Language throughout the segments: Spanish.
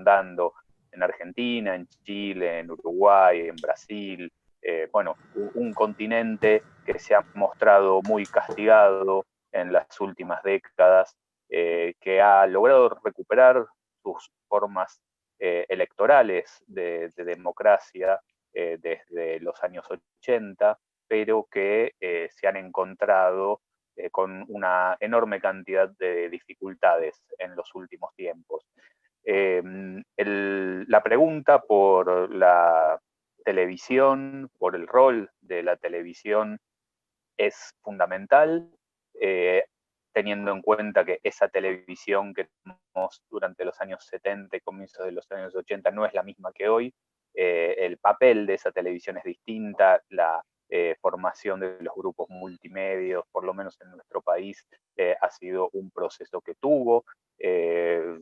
dando en Argentina, en Chile, en Uruguay, en Brasil, bueno, un continente que se ha mostrado muy castigado en las últimas décadas, que ha logrado recuperar sus formas electorales de democracia desde los años 80, pero que se han encontrado con una enorme cantidad de dificultades en los últimos tiempos. La pregunta por la televisión, por el rol de la televisión, es fundamental, teniendo en cuenta que esa televisión que tenemos durante los años 70 y comienzos de los años 80 no es la misma que hoy. El papel de esa televisión es distinta, la formación de los grupos multimedios, por lo menos en nuestro país, ha sido un proceso que tuvo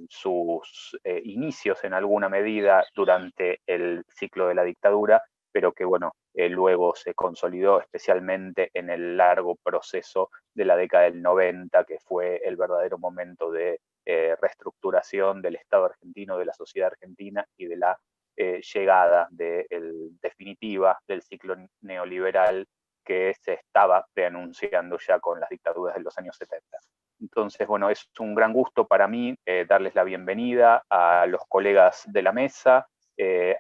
sus inicios en alguna medida durante el ciclo de la dictadura, pero que bueno, luego se consolidó especialmente en el largo proceso de la década del 90, que fue el verdadero momento de reestructuración del Estado argentino, de la sociedad argentina y de la llegada definitiva del ciclo neoliberal que se estaba preanunciando ya con las dictaduras de los años 70. Entonces, bueno, es un gran gusto para mí darles la bienvenida a los colegas de la mesa,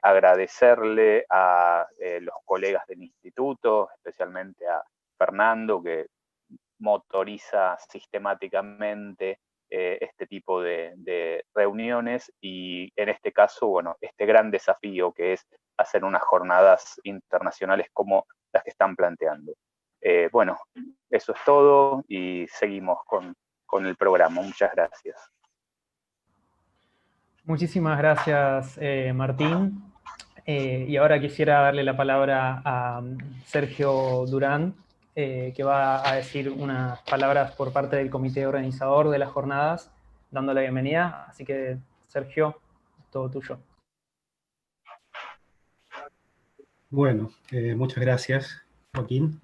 agradecerle a los colegas del instituto, especialmente a Fernando, que motoriza sistemáticamente este tipo de reuniones, y en este caso, bueno, este gran desafío que es hacer unas jornadas internacionales como las que están planteando. Bueno, eso es todo y seguimos con el programa. Muchas gracias. Muchísimas gracias, Martín. Y ahora quisiera darle la palabra a Sergio Durán, que va a decir unas palabras por parte del comité organizador de las jornadas, dando la bienvenida. Así que, Sergio, todo tuyo. Bueno, muchas gracias, Joaquín.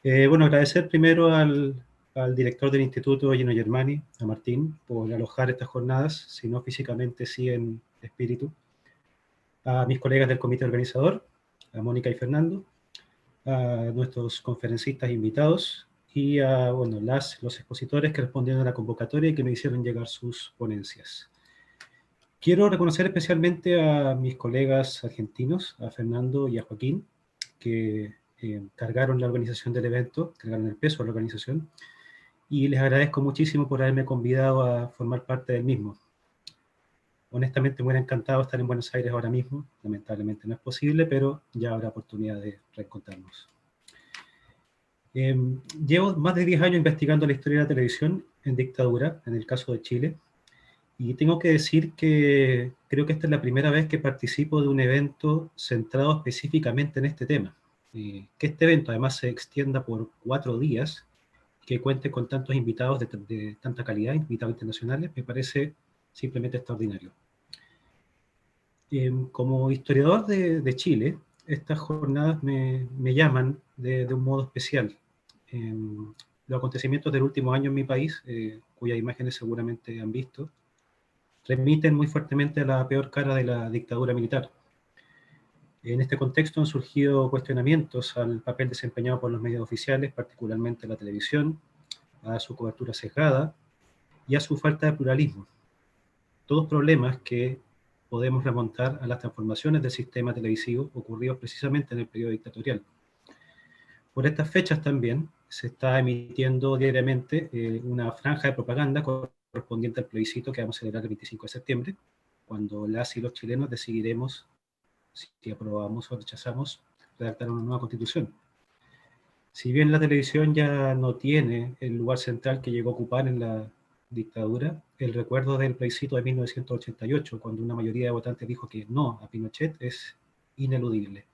Bueno, agradecer primero al director del Instituto, Gino Germani, a Martín, por alojar estas jornadas, si no físicamente, sí en espíritu. A mis colegas del comité organizador, a Mónica y Fernando, a nuestros conferencistas invitados y a bueno, los expositores que respondieron a la convocatoria y que me hicieron llegar sus ponencias. Quiero reconocer especialmente a mis colegas argentinos, a Fernando y a Joaquín, que cargaron la organización del evento, cargaron el peso de la organización, y les agradezco muchísimo por haberme convidado a formar parte del mismo. Honestamente me hubiera encantado estar en Buenos Aires ahora mismo, lamentablemente no es posible, pero ya habrá oportunidad de reencontrarnos. Llevo más de 10 años investigando la historia de la televisión en dictadura, en el caso de Chile, y tengo que decir que creo que esta es la primera vez que participo de un evento centrado específicamente en este tema. Que este evento además se extienda por 4 días, que cuente con tantos invitados de tanta calidad, invitados internacionales, me parece simplemente extraordinario. Como historiador de Chile, estas jornadas me llaman de un modo especial. Los acontecimientos del último año en mi país, cuyas imágenes seguramente han visto, remiten muy fuertemente a la peor cara de la dictadura militar. En este contexto han surgido cuestionamientos al papel desempeñado por los medios oficiales, particularmente la televisión, a su cobertura sesgada y a su falta de pluralismo. Todos problemas que podemos remontar a las transformaciones del sistema televisivo ocurridos precisamente en el periodo dictatorial. Por estas fechas también se está emitiendo diariamente una franja de propaganda correspondiente al plebiscito que vamos a celebrar el 25 de septiembre, cuando las y los chilenos decidiremos si aprobamos o rechazamos redactar una nueva constitución. Si bien la televisión ya no tiene el lugar central que llegó a ocupar en la dictadura, el recuerdo del plebiscito de 1988, cuando una mayoría de votantes dijo que no a Pinochet, es ineludible.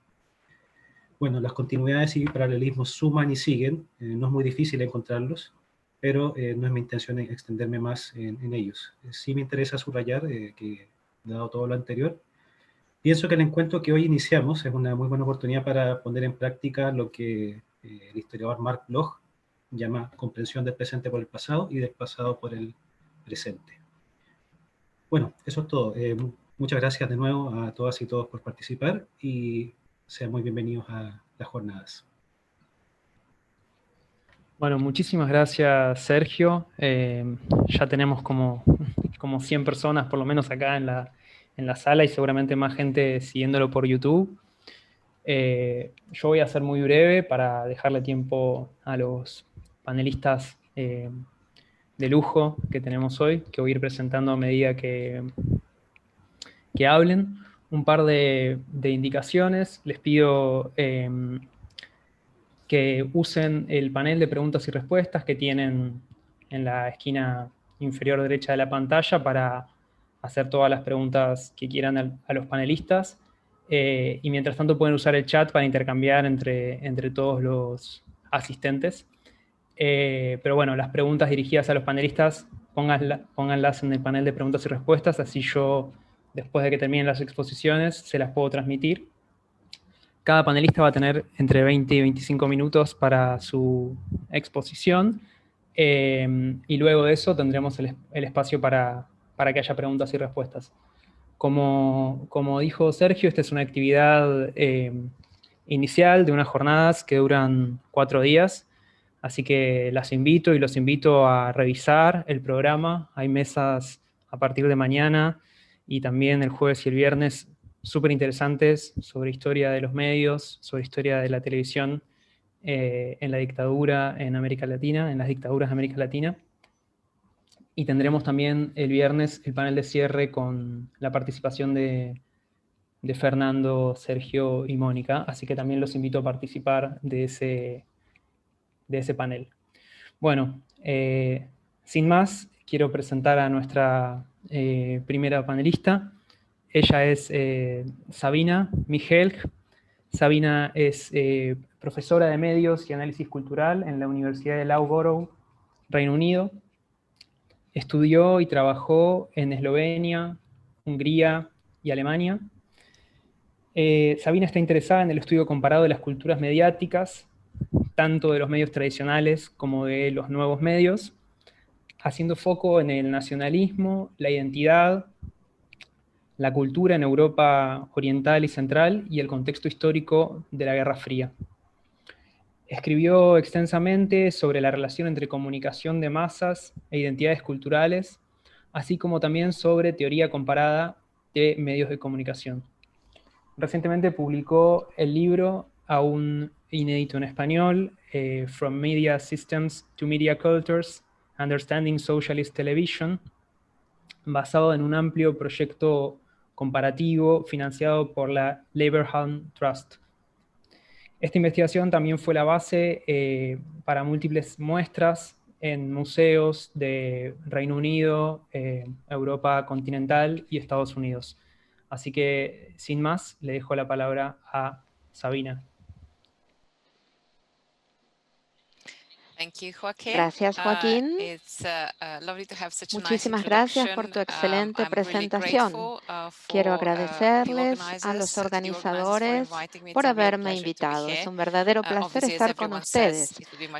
Bueno, las continuidades y paralelismos suman y siguen, no es muy difícil encontrarlos, pero no es mi intención extenderme más en ellos. Sí me interesa subrayar que, dado todo lo anterior, pienso que el encuentro que hoy iniciamos es una muy buena oportunidad para poner en práctica lo que el historiador Mark Bloch llama comprensión del presente por el pasado y del pasado por el presente. Bueno, eso es todo. Muchas gracias de nuevo a todas y todos por participar y sean muy bienvenidos a las jornadas. Bueno, muchísimas gracias, Sergio. Ya tenemos como 100 personas por lo menos acá en la sala y seguramente más gente siguiéndolo por YouTube. Yo voy a ser muy breve para dejarle tiempo a los panelistas de lujo que tenemos hoy, que voy a ir presentando a medida que hablen. Un par de indicaciones. Les pido que usen el panel de preguntas y respuestas que tienen en la esquina inferior derecha de la pantalla para hacer todas las preguntas que quieran a los panelistas. Y mientras tanto pueden usar el chat para intercambiar entre todos los asistentes. Pero bueno, las preguntas dirigidas a los panelistas, pónganlas en el panel de preguntas y respuestas, así yo, después de que terminen las exposiciones, se las puedo transmitir. Cada panelista va a tener entre 20 y 25 minutos para su exposición, y luego de eso tendremos el espacio para que haya preguntas y respuestas. Como dijo Sergio, esta es una actividad inicial de unas jornadas que duran 4 días, así que los invito a revisar el programa. Hay mesas a partir de mañana y también el jueves y el viernes súper interesantes sobre historia de los medios, sobre historia de la televisión en la dictadura en América Latina, en las dictaduras de América Latina. Y tendremos también el viernes el panel de cierre con la participación de Fernando, Sergio y Mónica, así que también los invito a participar de ese panel. Bueno, sin más, quiero presentar a nuestra primera panelista. Ella es Sabina Mihelg. Sabina es profesora de medios y análisis cultural en la Universidad de Loughborough, Reino Unido. Estudió y trabajó en Eslovenia, Hungría y Alemania. Sabina está interesada en el estudio comparado de las culturas mediáticas, tanto de los medios tradicionales como de los nuevos medios, haciendo foco en el nacionalismo, la identidad, la cultura en Europa oriental y central y el contexto histórico de la Guerra Fría. Escribió extensamente sobre la relación entre comunicación de masas e identidades culturales, así como también sobre teoría comparada de medios de comunicación. Recientemente publicó el libro, aún inédito en español, From Media Systems to Media Cultures, Understanding Socialist Television, basado en un amplio proyecto comparativo financiado por la Leverhulme Trust. Esta investigación también fue la base para múltiples muestras en museos de Reino Unido, Europa continental y Estados Unidos. Así que, sin más, le dejo la palabra a Sabina. Gracias, Joaquín. Muchísimas gracias por tu excelente presentación. Quiero agradecerles a los organizadores por haberme invitado. Es un verdadero placer estar con ustedes.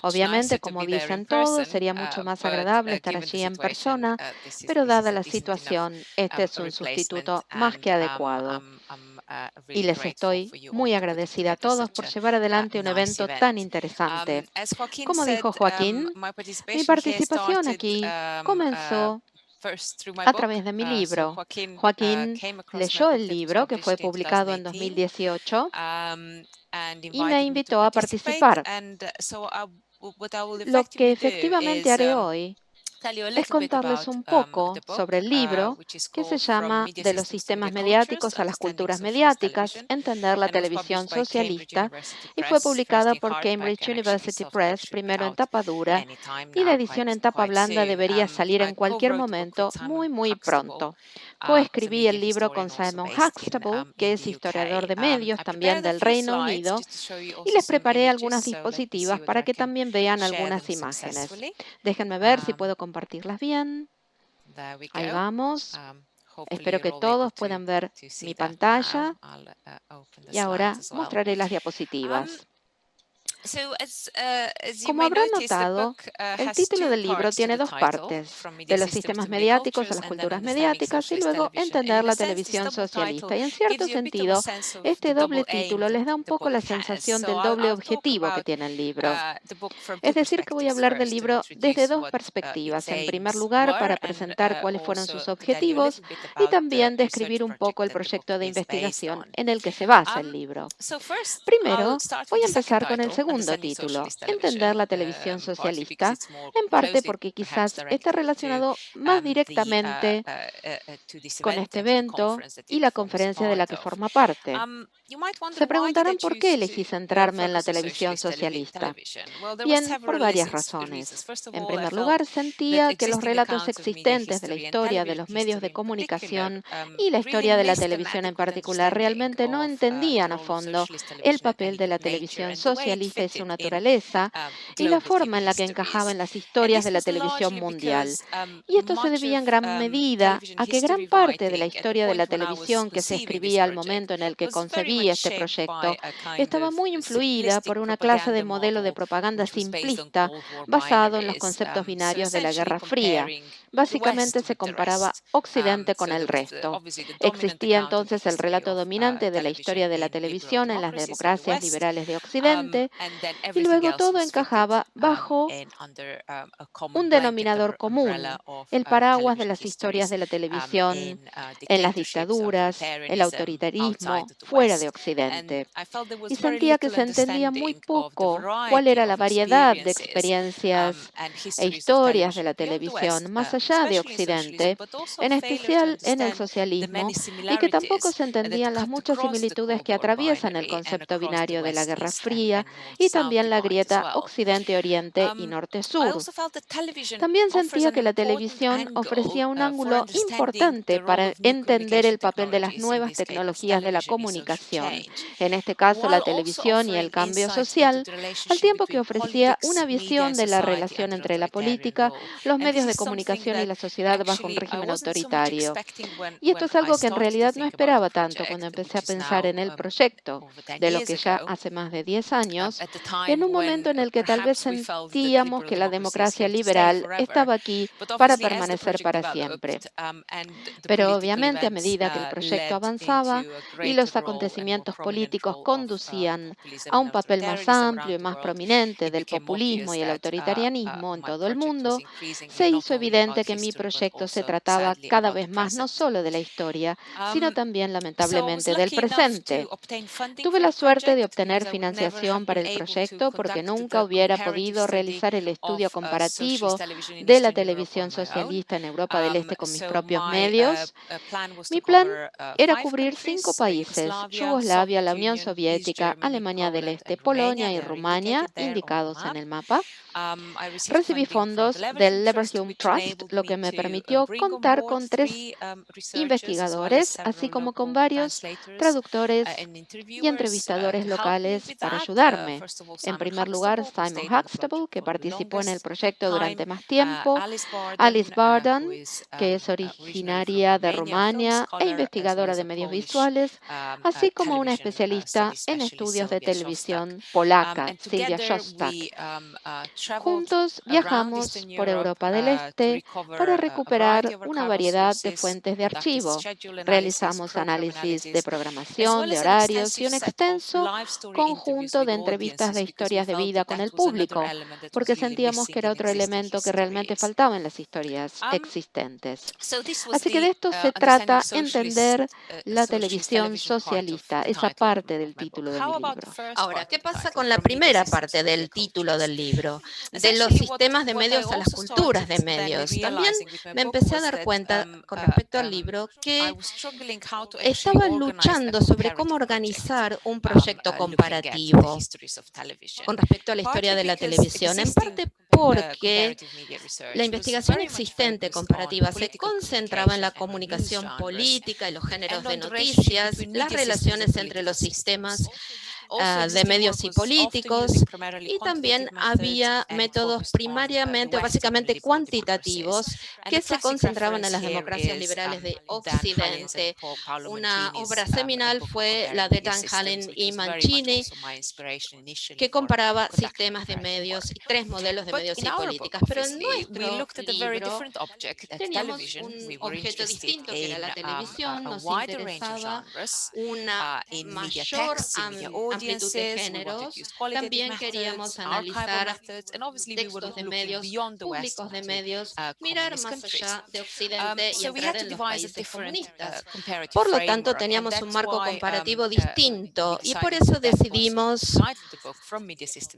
Obviamente, como dicen todos, sería mucho más agradable estar allí en persona, pero dada la situación, este es un sustituto más que adecuado. Y les estoy muy agradecida a todos por llevar adelante un evento tan interesante. Como dijo Joaquín, mi participación aquí comenzó a través de mi libro. Joaquín leyó el libro que fue publicado en 2018 y me invitó a participar. Lo que efectivamente haré hoy es contarles un poco sobre el libro que se llama De los sistemas mediáticos a las culturas mediáticas, entender la televisión socialista, y fue publicada por Cambridge University Press, primero en tapa dura, y la edición en tapa blanda debería salir en cualquier momento, muy pronto. Coescribí el libro con Simon Huxtable, que es historiador de medios también del Reino Unido, y les preparé algunas diapositivas para que también vean algunas imágenes. Déjenme ver si puedo compartirlas bien. Ahí vamos. Espero que todos puedan ver mi pantalla. Y ahora mostraré las diapositivas. Como habrán notado, el título del libro tiene dos partes, de los sistemas mediáticos a las culturas mediáticas y luego entender la televisión socialista. Y en cierto sentido, este doble título les da un poco la sensación del doble objetivo que tiene el libro. Es decir, que voy a hablar del libro desde dos perspectivas. En primer lugar, para presentar cuáles fueron sus objetivos y también describir un poco el proyecto de investigación en el que se basa el libro. Primero, voy a empezar con el segundo título, Entender la televisión socialista, en parte porque quizás está relacionado más directamente con este evento y la conferencia de la que forma parte. Se preguntarán por qué elegí centrarme en la televisión socialista. Bien, por varias razones. En primer lugar, sentía que los relatos existentes de la historia de los medios de comunicación y la historia de la televisión en particular realmente no entendían a fondo el papel de la televisión socialista y su naturaleza y la forma en la que encajaba en las historias de la televisión mundial. Y esto se debía en gran medida a que gran parte de la historia de la televisión que se escribía al momento en el que concebí este proyecto estaba muy influida por una clase de modelo de propaganda simplista basado en los conceptos binarios de la Guerra Fría. Básicamente se comparaba Occidente con el resto. Existía entonces el relato dominante de la historia de la televisión en las democracias liberales de Occidente y luego todo encajaba bajo un denominador común, el paraguas de las historias de la televisión en las dictaduras, el autoritarismo, fuera de Occidente. Y sentía que se entendía muy poco cuál era la variedad de experiencias e historias de la televisión más allá de Occidente, en especial en el socialismo, y que tampoco se entendían las muchas similitudes que atraviesan el concepto binario de la Guerra Fría y también la grieta Occidente-Oriente y Norte-Sur. También sentía que la televisión ofrecía un ángulo importante para entender el papel de las nuevas tecnologías de la comunicación, en este caso la televisión y el cambio social, al tiempo que ofrecía una visión de la relación entre la política, los medios de comunicación y la sociedad bajo un régimen autoritario. Y esto es algo que en realidad no esperaba tanto cuando empecé a pensar en el proyecto, de lo que ya hace más de 10 años, en un momento en el que tal vez sentíamos que la democracia liberal estaba aquí para permanecer para siempre. Pero obviamente a medida que el proyecto avanzaba y los acontecimientos políticos conducían a un papel más amplio y más prominente del populismo y el autoritarianismo en todo el mundo, se hizo evidente que mi proyecto se trataba cada vez más no solo de la historia, sino también lamentablemente del presente. Tuve la suerte de obtener financiación para el proyecto porque nunca hubiera podido realizar el estudio comparativo de la televisión socialista en Europa del Este con mis propios medios. Mi plan era cubrir 5 países: Yugoslavia, la Unión Soviética, Alemania del Este, Polonia y Rumania, indicados en el mapa. Recibí fondos del Leverhulme Trust, lo que me permitió contar con 3 investigadores, así como con varios traductores y entrevistadores locales para ayudarme. En primer lugar, Simon Huxtable, que participó en el proyecto durante más tiempo, Alice Barden, que es originaria de Rumania e investigadora de medios visuales, así como una especialista en estudios de televisión polaca, Silvia Szostak. Juntos viajamos por Europa del Este para recuperar una variedad de fuentes de archivo. Realizamos análisis de programación, de horarios y un extenso conjunto de entrevistas de historias de vida con el público, porque sentíamos que era otro elemento que realmente faltaba en las historias existentes. Así que de esto se trata, entender la televisión socialista, esa parte del título de mi libro. Ahora, ¿qué pasa con la primera parte del título del libro? De los sistemas de medios a las culturas de medios. También me empecé a dar cuenta con respecto al libro que estaba luchando sobre cómo organizar un proyecto comparativo con respecto a la historia de la televisión, en parte porque la investigación existente comparativa se concentraba en la comunicación política y los géneros de noticias, las relaciones entre los sistemas de medios y políticos, y también había métodos primariamente o básicamente cuantitativos que se concentraban en las democracias liberales de Occidente. Una obra seminal fue la de Dan Hallin y Mancini, que comparaba sistemas de medios y 3 modelos de medios y políticas. Pero en nuestro libro teníamos un objeto distinto, que era la televisión. Nos interesaba una mayor amplitud de géneros. También queríamos analizar textos de medios, públicos de medios, mirar más allá de Occidente y entrar en los países comunistas. Por lo tanto, teníamos un marco comparativo distinto, y por eso decidimos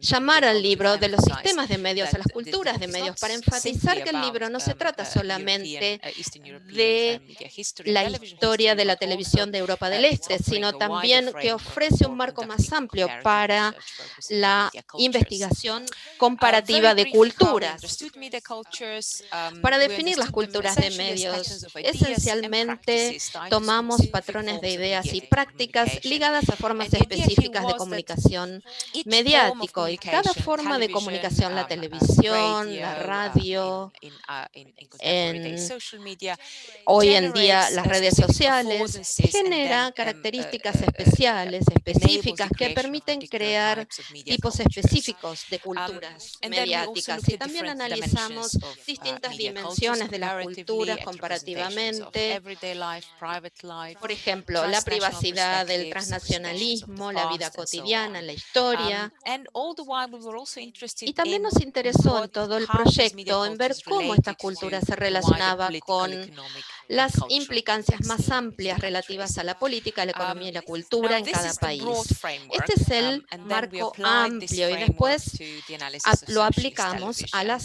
llamar al libro de los sistemas de medios a las culturas de medios, para enfatizar que el libro no se trata solamente de la historia de la televisión de Europa del Este, sino también que ofrece un marco más amplio para la investigación comparativa de culturas. Para definir las culturas de medios, esencialmente tomamos patrones de ideas y prácticas ligadas a formas específicas de comunicación mediático, y cada forma de comunicación, la televisión, la radio, hoy en día las redes sociales, genera características especiales, específicas, que permiten crear tipos específicos de culturas mediáticas. Y también analizamos distintas dimensiones de las culturas comparativamente. Por ejemplo, la privacidad, el transnacionalismo, la vida cotidiana, la historia. Y también nos interesó en todo el proyecto en ver cómo esta cultura se relacionaba con las implicancias más amplias relativas a la política, la economía y la cultura en cada país. Este es el marco amplio, y después lo aplicamos a la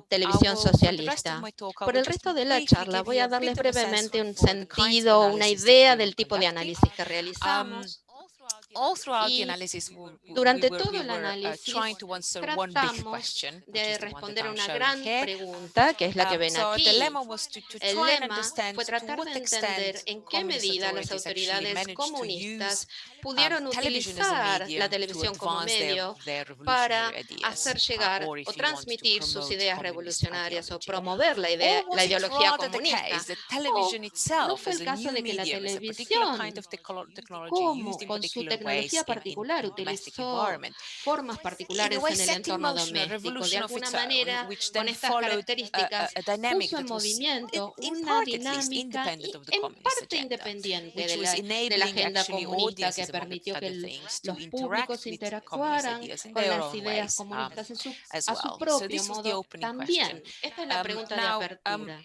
televisión socialista. Por el resto de la charla voy a darles brevemente un sentido, una idea del tipo de análisis que realizamos. Y durante todo el análisis tratamos de responder a una gran pregunta, que es la que ven aquí. El lema fue tratar de entender en qué medida las autoridades comunistas pudieron utilizar la televisión como medio para hacer llegar o transmitir sus ideas revolucionarias o promover la ideología comunista. No fue el caso de que la televisión, como con su tecnología particular, utilizó formas particulares en el entorno doméstico. De alguna manera, con estas características, puso en movimiento una dinámica en parte independiente de la agenda comunista, que permitió que los públicos interactuaran con las ideas comunistas a su propio modo también. Esta es la pregunta de apertura.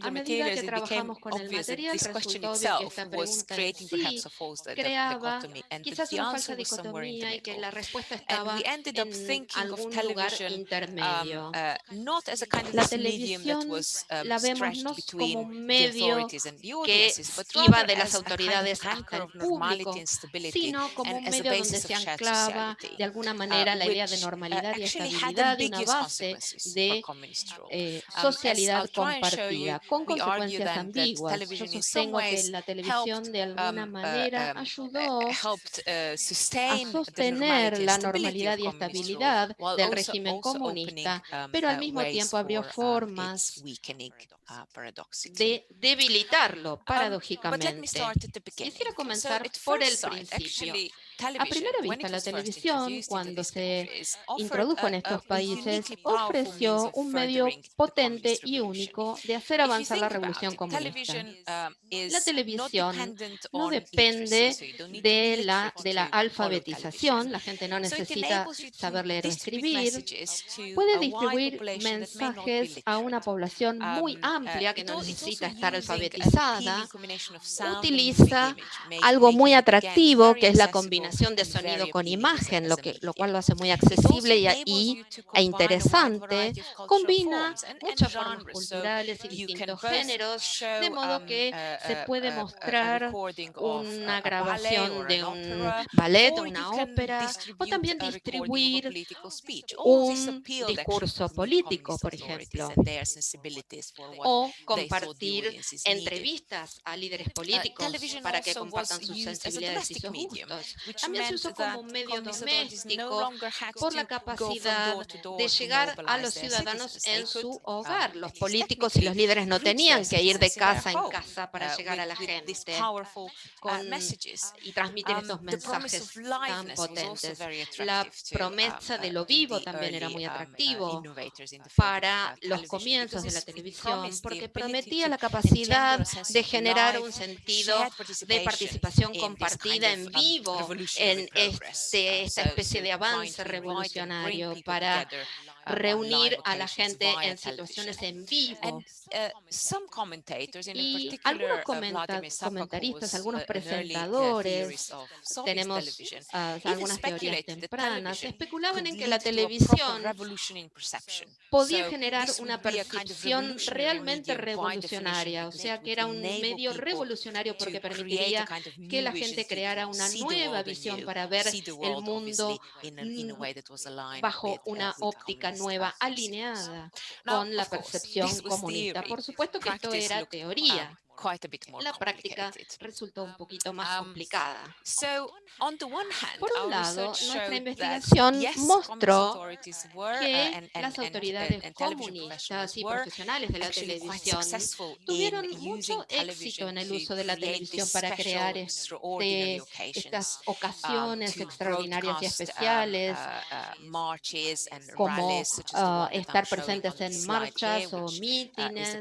A medida que trabajamos con el material, resultó obvio que esta pregunta en sí creaba quizás una falsa dicotomía, y que la respuesta estaba en algún lugar intermedio. La televisión la vemos no como un medio que iba de las autoridades hasta el público, sino como un medio donde se anclaba de alguna manera la idea de normalidad y estabilidad, de una base de socialidad compartida, con consecuencias ambiguas. Yo sostengo que la televisión de alguna manera ayudó a sostener la normalidad y estabilidad del régimen comunista, pero al mismo tiempo abrió formas de debilitarlo paradójicamente. Quisiera comenzar por el principio. A primera vista, la televisión, cuando se introdujo en estos países, ofreció un medio potente y único de hacer avanzar la revolución comunista. La televisión no depende de la alfabetización, la gente no necesita saber leer o escribir, puede distribuir mensajes a una población muy amplia que no necesita estar alfabetizada, utiliza algo muy atractivo, que es la combinación combinación de sonido con imagen, lo cual lo hace muy accesible e interesante. Combina muchas formas culturales y distintos géneros, de modo que se puede mostrar una grabación de un ballet, una ópera, o también distribuir un discurso político, por ejemplo, o compartir entrevistas a líderes políticos para que compartan sus sensibilidades y sus gustos. También se usó como un medio doméstico por la capacidad de llegar a los ciudadanos en su hogar. Los políticos y los líderes no tenían que ir de casa en casa para llegar a la gente y transmitir estos mensajes tan potentes. La promesa de lo vivo también era muy atractivo para los comienzos de la televisión, porque prometía la capacidad de generar un sentido de participación compartida en vivo en esta especie de avance revolucionario para reunir a la gente en situaciones en vivo. Y algunos comentaristas, algunos presentadores, tenemos algunas teorías tempranas, especulaban en que la televisión podía generar una percepción realmente revolucionaria, o sea, que era un medio revolucionario porque permitiría que la gente creara una nueva visión para ver el mundo bajo una óptica nueva, alineada con la percepción comunista. Por supuesto que esto era teoría. La práctica resultó un poquito más complicada. Por un lado, nuestra investigación mostró que las autoridades comunistas y profesionales de la televisión tuvieron mucho éxito en el uso de la televisión para crear estas ocasiones extraordinarias y especiales, como estar presentes en marchas o mítines.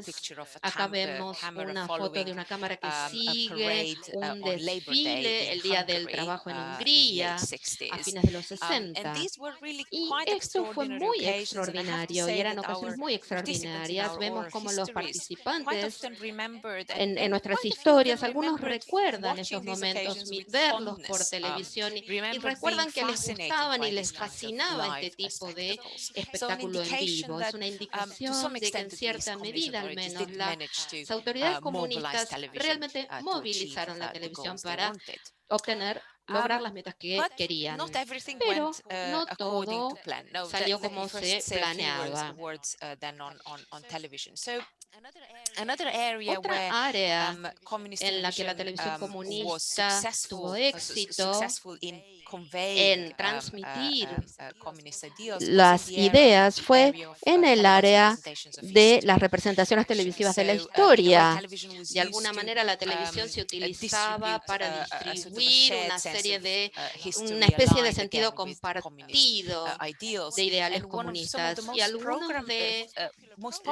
Acá vemos una foto de una cámara que sigue un desfile el Día del Trabajo en Hungría a fines de los 60. Y esto fue muy extraordinario y eran ocasiones muy extraordinarias. Vemos como los participantes en nuestras historias, algunos recuerdan esos momentos, verlos por televisión y recuerdan que les gustaban y les fascinaba este tipo de espectáculo en vivo. Es una indicación de que en cierta medida al menos las autoridades comunistas realmente movilizaron la televisión para lograr las metas que querían. Pero no todo salió como se planeaba. Otra área en la que la televisión comunista tuvo éxito en transmitir las ideas fue en el área de las representaciones televisivas de la historia. De alguna manera la televisión se utilizaba para distribuir una especie de sentido compartido de ideales comunistas, y algunos de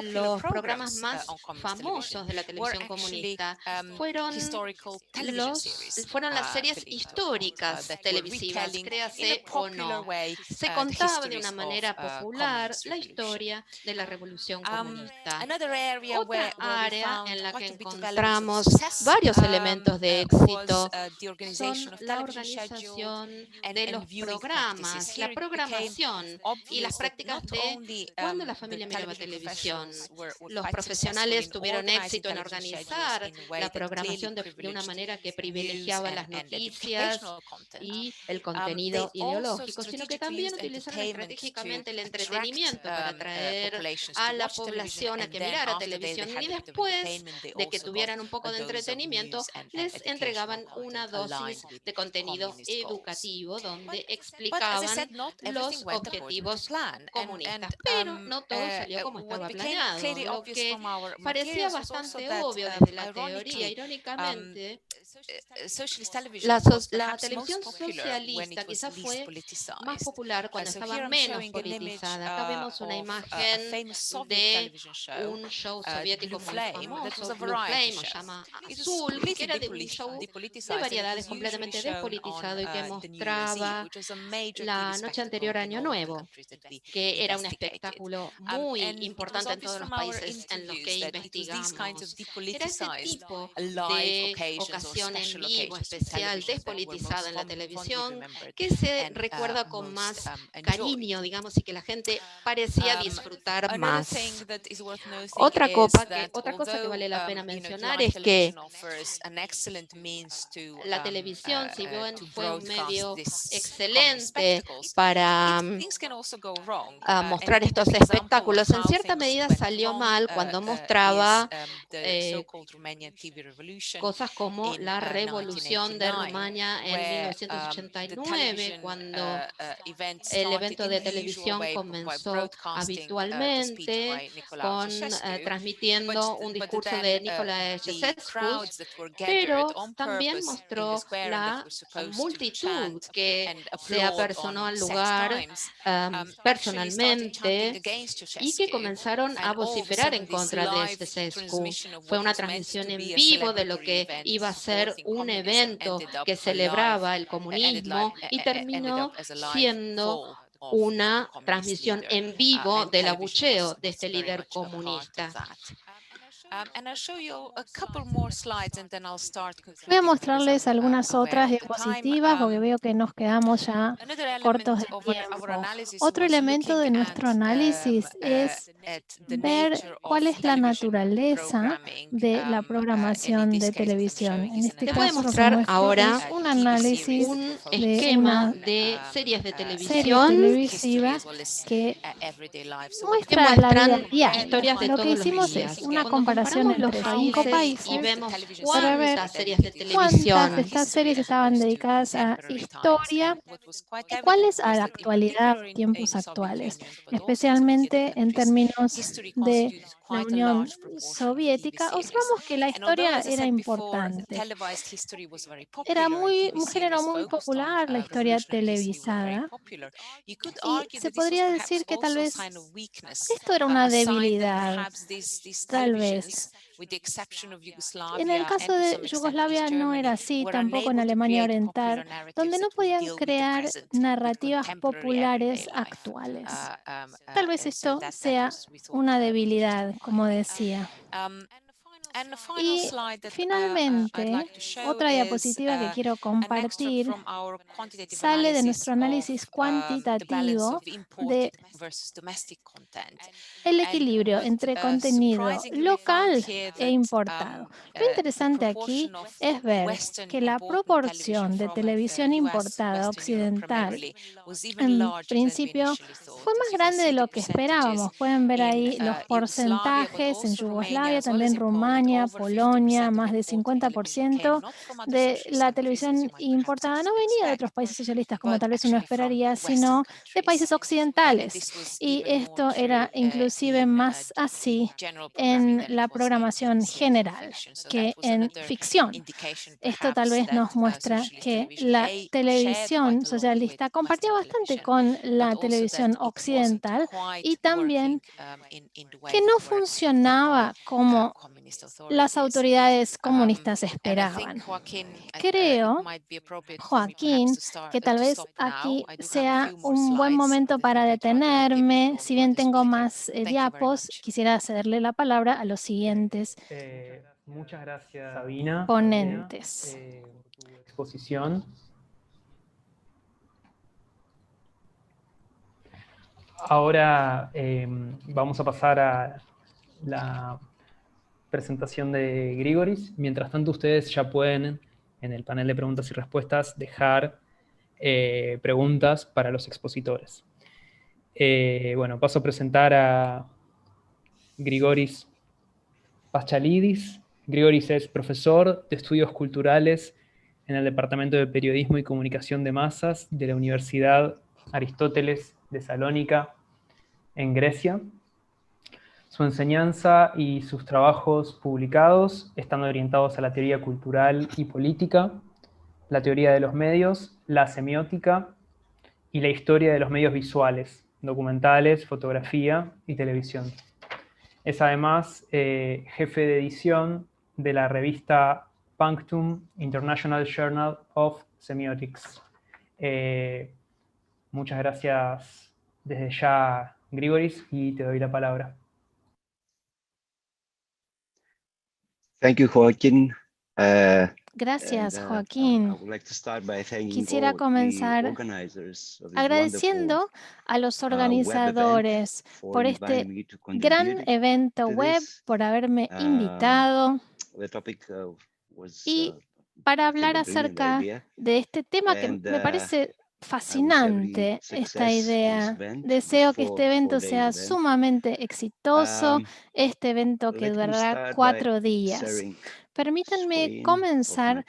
los programas más famosos de la televisión comunista fueron las series históricas televisivas, créase o no. Se contaba de una manera popular la historia de la Revolución Comunista. Otra área en la que encontramos varios elementos de éxito son la organización de los programas, la programación y las prácticas de cuando la familia miraba televisión. Los profesionales tuvieron éxito en organizar la programación de una manera que privilegiaba las noticias y el contenido ideológico, sino que también utilizaron estratégicamente el entretenimiento para atraer a la población a que mirara televisión, y después de que tuvieran un poco de entretenimiento, les entregaban una dosis de contenido educativo donde explicaban los objetivos comunistas. Pero no todo salió como estaba planeado. Lo que parecía bastante obvio desde la teoría, irónicamente, la televisión socialista quizás fue más popular cuando estaba menos politizada. Acá vemos una imagen de un show soviético muy famoso, Blue Flame, o llama Azul, que era de un show de variedades completamente despolitizado y que mostraba la noche anterior a Año Nuevo, que era un espectáculo muy importante en todos los países en los que investigamos. Era este tipo de ocasiones transmisión en vivo especial despolitizada en la televisión que se recuerda con más cariño, digamos, y que la gente parecía disfrutar más. Otra cosa que vale la pena mencionar es que la televisión, si bien fue un medio excelente para mostrar estos espectáculos, en cierta medida salió mal cuando mostraba cosas como la revolución de Rumania en 1989, cuando el evento de televisión comenzó habitualmente transmitiendo un discurso de Nicolae Ceausescu, pero también mostró la multitud que se apersonó al lugar personalmente y que comenzaron a vociferar en contra de Ceausescu. Fue una transmisión en vivo de lo que iba a ser un evento que celebraba el comunismo y terminó siendo una transmisión en vivo del abucheo de este líder comunista. Voy a mostrarles algunas otras diapositivas porque veo que nos quedamos ya cortos de tiempo. Otro elemento de nuestro análisis es ver cuál es la naturaleza de la programación de televisión. En este Les voy a caso, mostrar ahora un análisis un esquema de series de televisión televisiva que muestra la vida diaria. historias de Lo que todos los hicimos días. es una Cuando comparación comparamos entre los 5 países y vemos para ver cuántas series de cuántas televisión de estas series estaban dedicadas a historia y cuáles a la actualidad, tiempos actuales, especialmente en términos de la Unión Soviética. Observamos que la historia era importante. Era un género muy popular, la historia televisada, y se podría decir que tal vez esto era una debilidad, tal vez. En el caso de Yugoslavia no era así, tampoco en Alemania Oriental, donde no podían crear narrativas populares actuales. Tal vez esto sea una debilidad, como decía. Y finalmente, otra diapositiva que quiero compartir sale de nuestro análisis cuantitativo de el equilibrio entre contenido local e importado. Lo interesante aquí es ver que la proporción de televisión importada occidental en principio fue más grande de lo que esperábamos. Pueden ver ahí los porcentajes en Yugoslavia, también Rumania, Polonia, más de 50% de la televisión importada no venía de otros países socialistas como tal vez uno esperaría, sino de países occidentales. Y esto era inclusive más así en la programación general que en ficción. Esto tal vez nos muestra que la televisión socialista compartía bastante con la televisión occidental y también que no funcionaba como las autoridades comunistas esperaban. Creo, Joaquín, que tal vez aquí sea un buen momento para detenerme. Si bien tengo más diapos, quisiera cederle la palabra a los siguientes Muchas gracias, Sabina, ponentes. por tu exposición. Ahora vamos a pasar a la presentación de Grigoris. Mientras tanto, ustedes ya pueden, en el panel de preguntas y respuestas, dejar preguntas para los expositores. Bueno, paso a presentar a Grigoris Paschalidis. Grigoris es profesor de estudios culturales en el Departamento de Periodismo y Comunicación de Masas de la Universidad Aristóteles de Salónica, en Grecia. Su enseñanza y sus trabajos publicados están orientados a la teoría cultural y política, la teoría de los medios, la semiótica y la historia de los medios visuales, documentales, fotografía y televisión. Es además jefe de edición de la revista Punctum International Journal of Semiotics. Muchas gracias desde ya, Grigoris, y te doy la palabra. Thank you, Joaquin. Gracias, Joaquín. Quisiera comenzar agradeciendo a los organizadores por este gran evento web, por haberme invitado y para hablar acerca de este tema que me parece fascinante, esta idea. Deseo que este evento sea sumamente exitoso, este evento que durará 4 días. Permítanme comenzar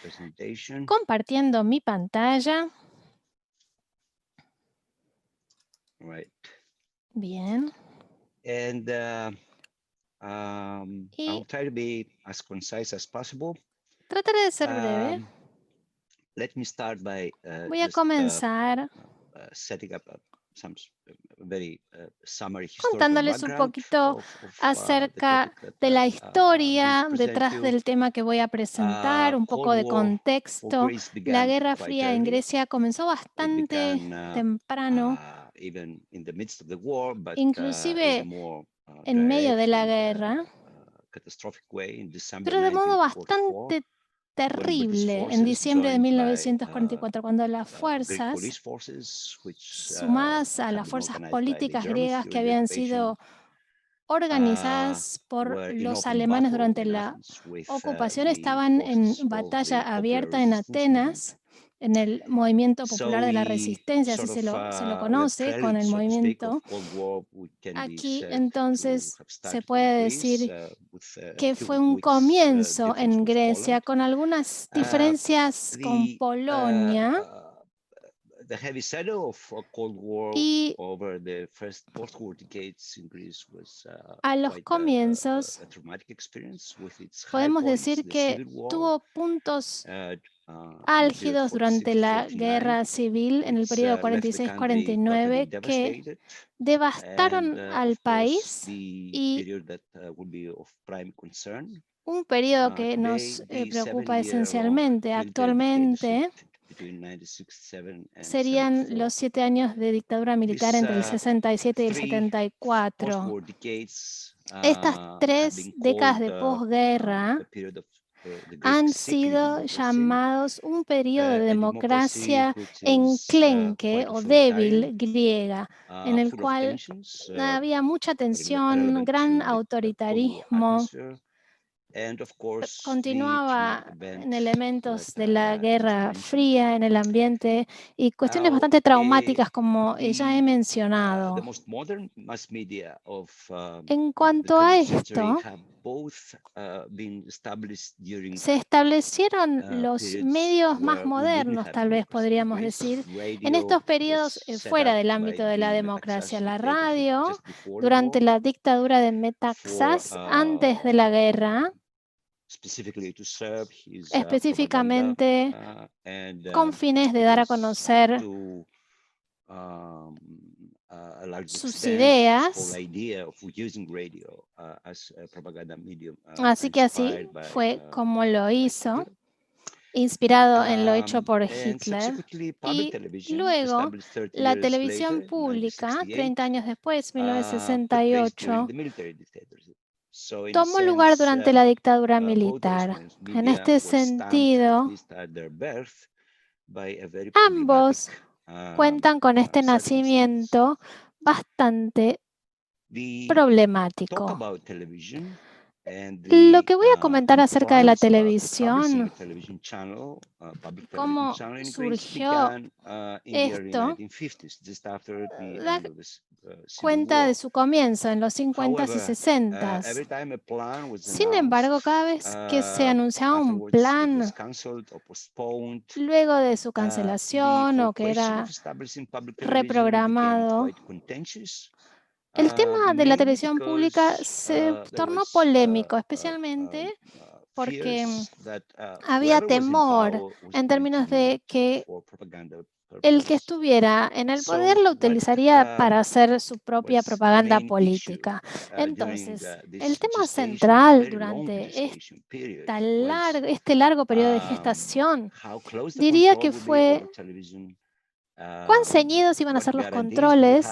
compartiendo mi pantalla. Bien. Y trataré de ser breve. Voy a comenzar contándoles un poquito acerca de la historia detrás del tema que voy a presentar, un poco de contexto. La Guerra Fría en Grecia comenzó bastante temprano, inclusive en medio de la guerra, pero de modo bastante terrible en diciembre de 1944, cuando las fuerzas, sumadas a las fuerzas políticas griegas que habían sido organizadas por los alemanes durante la ocupación, estaban en batalla abierta en Atenas, en el movimiento popular de la resistencia, así se lo conoce, con el movimiento. Aquí entonces se puede decir que fue un comienzo en Grecia, con algunas diferencias con Polonia. Y a los comienzos podemos decir que tuvo puntos álgidos durante la guerra civil en el periodo 46-49 que devastaron al país, y un periodo que nos preocupa esencialmente actualmente serían los 7 años de dictadura militar entre el 67 y el 74. Estas 3 décadas de posguerra han sido llamados un periodo de democracia enclenque o débil griega, en el cual había mucha tensión, gran autoritarismo. Continuaba en elementos de la Guerra Fría en el ambiente y cuestiones bastante traumáticas, como ya he mencionado. En cuanto a esto, se establecieron los medios más modernos, tal vez podríamos decir, en estos periodos fuera del ámbito de la democracia. La radio, durante la dictadura de Metaxas, antes de la guerra, específicamente con fines de dar a conocer sus ideas. Así que así fue como lo hizo, inspirado en lo hecho por Hitler. Y luego la televisión pública, 30 años después, 1968, tomó lugar durante la dictadura militar. En este sentido, ambos cuentan con este nacimiento bastante problemático. Lo que voy a comentar acerca de la televisión, cómo surgió esto, da cuenta de su comienzo en los 50s y 60s. Sin embargo, cada vez que se anunciaba un plan, luego de su cancelación o que era reprogramado, el tema de la televisión pública se tornó polémico, especialmente porque había temor en términos de que el que estuviera en el poder lo utilizaría para hacer su propia propaganda política. Entonces, el tema central durante este largo periodo de gestación, diría que fue cuán ceñidos iban a ser los controles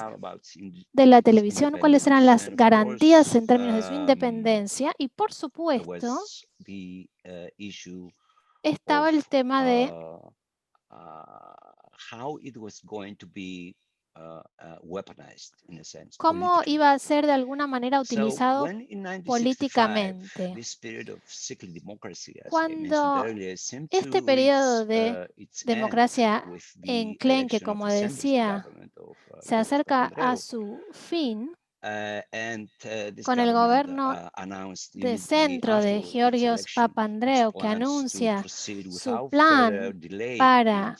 de la televisión, cuáles eran las garantías en términos de su independencia y, por supuesto, estaba el tema de cómo iba a ser de alguna manera utilizado políticamente. Cuando este periodo de democracia enclenque, como decía, se acerca a su fin, con el gobierno de centro de Georgios Papandreou, que anuncia su plan para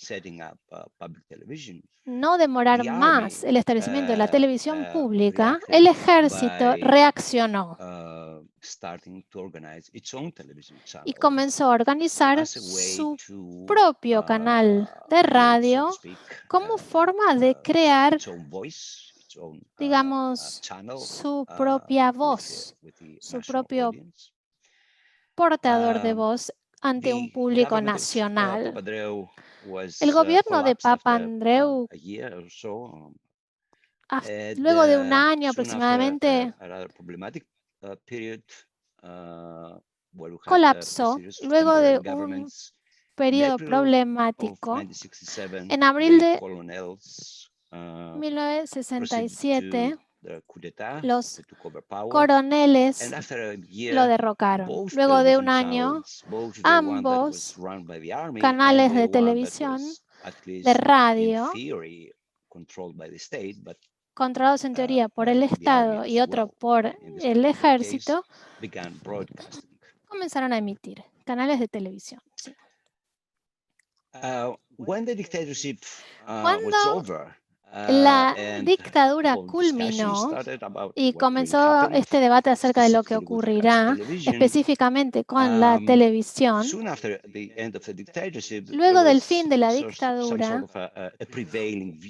no demorar más el establecimiento de la televisión pública, el ejército reaccionó y comenzó a organizar su propio canal de radio como forma de crear, digamos, su propia voz, su propio portador de voz ante un público nacional. El gobierno de Papandreou, luego de un año aproximadamente, colapsó luego de un periodo problemático. En abril de 1967, los coroneles lo derrocaron. Luego de un año, ambos canales de televisión, de radio, controlados en teoría por el Estado y otro por el ejército, comenzaron a emitir canales de televisión. Sí. Cuando la dictadura culminó y comenzó este debate acerca de lo que ocurrirá específicamente con la televisión, luego del fin de la dictadura,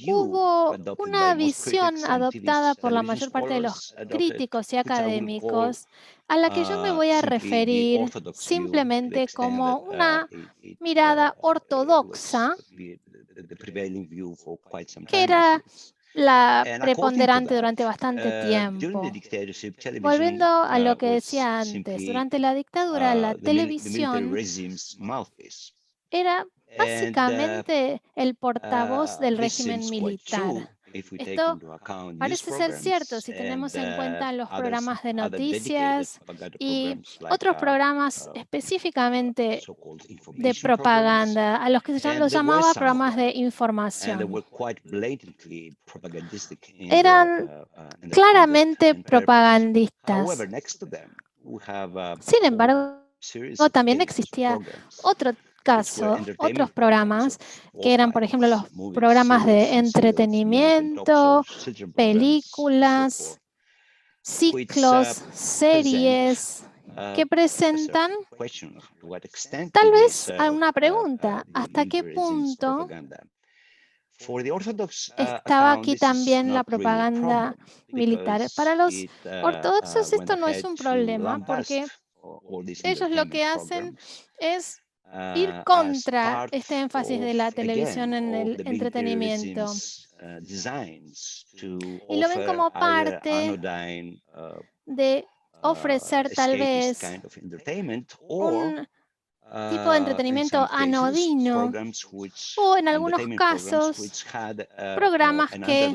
hubo una visión adoptada por la mayor parte de los críticos y académicos a la que yo me voy a referir simplemente como una mirada ortodoxa, que era la preponderante durante bastante tiempo. Volviendo a lo que decía antes, durante la dictadura la televisión era básicamente el portavoz del régimen militar. Esto parece ser cierto si tenemos en cuenta los programas de noticias y otros programas específicamente de propaganda, a los que se los llamaba programas de información. Eran claramente propagandistas. Sin embargo, también existía otros programas que eran, por ejemplo, los programas de entretenimiento, películas, ciclos, series, que presentan tal vez una pregunta: ¿hasta qué punto estaba aquí también la propaganda militar? Para los ortodoxos esto no es un problema, porque ellos lo que hacen es ir contra este énfasis de la televisión en el entretenimiento. Y lo ven como parte de ofrecer tal vez un tipo de entretenimiento anodino o, en algunos casos, programas que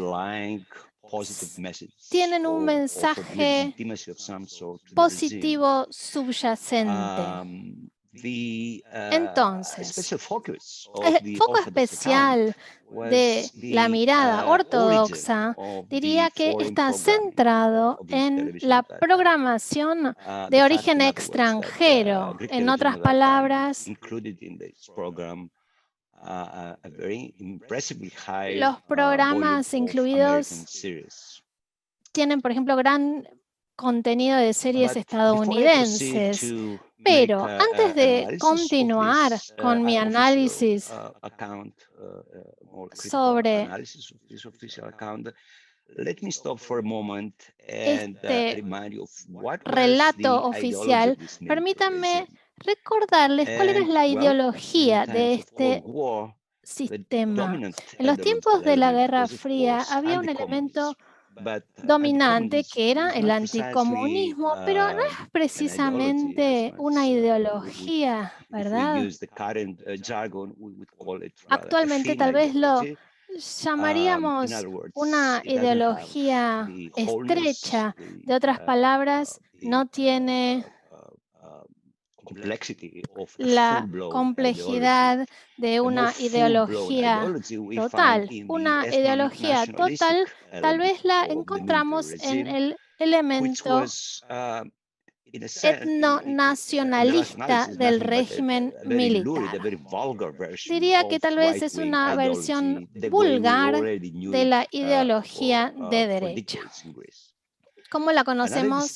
tienen un mensaje positivo subyacente. Entonces, el foco especial de la mirada ortodoxa diría que está centrado en la programación de origen extranjero. En otras palabras, los programas incluidos tienen, por ejemplo, gran contenido de series estadounidenses. Pero antes de continuar con mi análisis sobre este relato oficial, permítanme recordarles cuál era la ideología de este sistema. En los tiempos de la Guerra Fría había un elemento dominante, que era el anticomunismo, pero no es precisamente una ideología, ¿verdad? Actualmente tal vez lo llamaríamos una ideología estrecha. De otras palabras, no tiene la complejidad de una ideología total. Una ideología total tal vez la encontramos en el elemento etnonacionalista del régimen militar. Diría que tal vez es una versión vulgar de la ideología de derecha, como la conocemos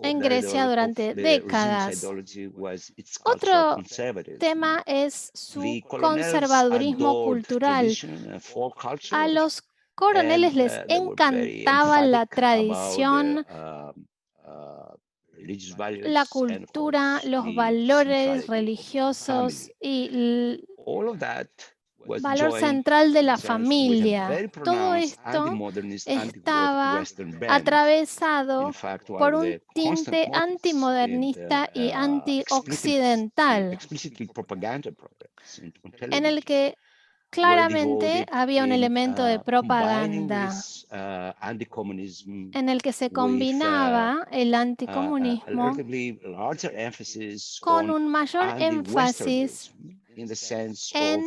en Grecia durante décadas. Otro tema es su conservadurismo cultural. A los coroneles les encantaba la tradición, la cultura, los valores religiosos y el valor central de la familia. Todo esto estaba atravesado por un tinte antimodernista y antioccidental, en el que claramente había un elemento de propaganda, en el que se combinaba el anticomunismo con un mayor énfasis en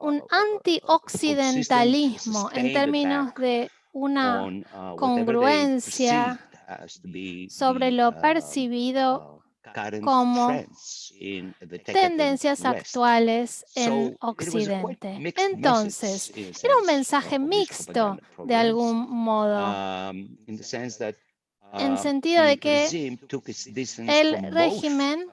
un antioccidentalismo en términos de una congruencia sobre lo percibido como tendencias actuales en Occidente. Entonces, era un mensaje mixto de algún modo, en sentido de que el régimen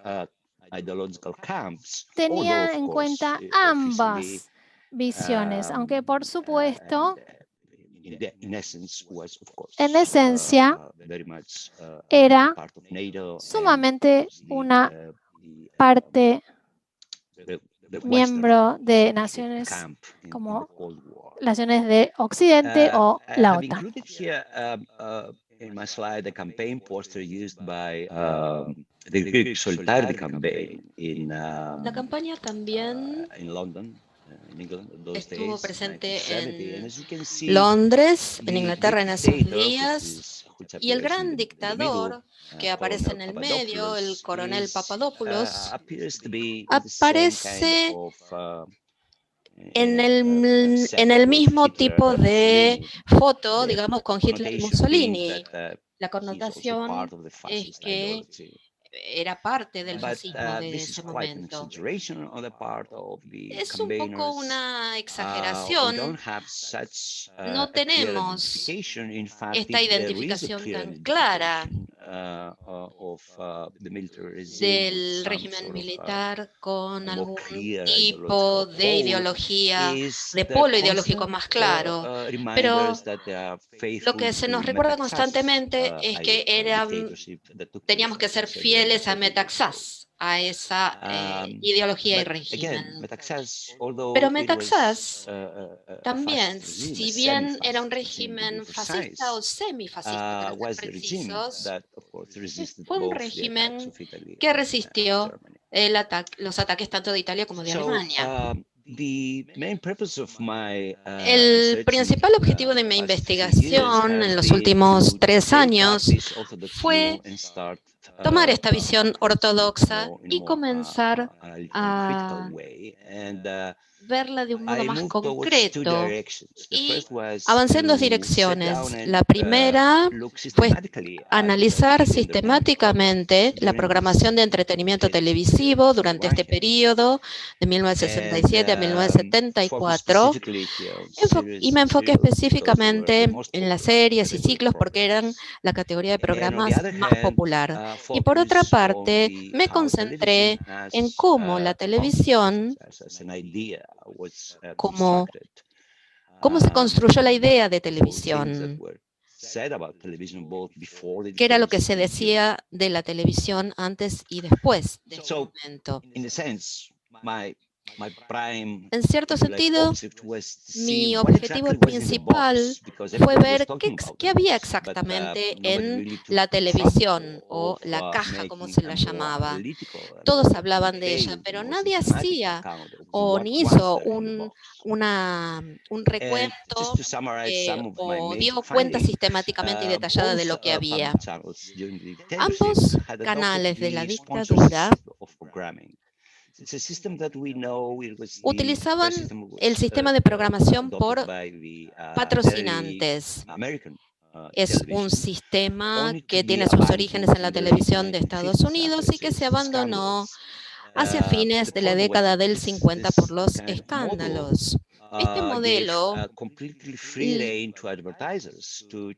tenía en cuenta ambas visiones, aunque por supuesto, en esencia, era sumamente una parte miembro de naciones como naciones de Occidente o la OTAN. La campaña también estuvo presente en Londres, en Inglaterra en esos días, y el gran dictador que aparece en el medio, el coronel Papadopoulos, aparece en el mismo tipo de foto, digamos, con Hitler y Mussolini. La connotación es que era parte del fascismo de ese momento. Es un poco una exageración. No tenemos esta identificación tan clara del régimen militar con algún tipo de ideología, de polo ideológico más claro, pero lo que se nos recuerda constantemente es que teníamos que ser fieles a Metaxás, a esa ideología y régimen. Pero Metaxás también, si bien era un régimen fascista o semifascista, para ser precisos, fue un régimen que resistió los ataques tanto de Italia como de Alemania. El principal objetivo de mi investigación en los últimos 3 años fue tomar esta visión ortodoxa y comenzar a verla de un modo más concreto. Y avancé en 2 direcciones. La primera fue analizar sistemáticamente la programación de entretenimiento televisivo durante este periodo, de 1967 a 1974, y me enfoqué específicamente en las series y ciclos porque eran la categoría de programas más popular. Y por otra parte, me concentré en cómo la televisión, cómo se construyó la idea de televisión, qué era lo que se decía de la televisión antes y después de ese momento. En cierto sentido, mi objetivo principal fue ver qué había exactamente en la televisión, o la caja, como se la llamaba. Todos hablaban de ella, pero nadie hacía o ni hizo un recuento o dio cuenta sistemáticamente y detallada de lo que había. Ambos canales de la dictadura utilizaban el sistema de programación por patrocinantes. Es un sistema que tiene sus orígenes en la televisión de Estados Unidos y que se abandonó hacia fines de la década del 50 por los escándalos. Este modelo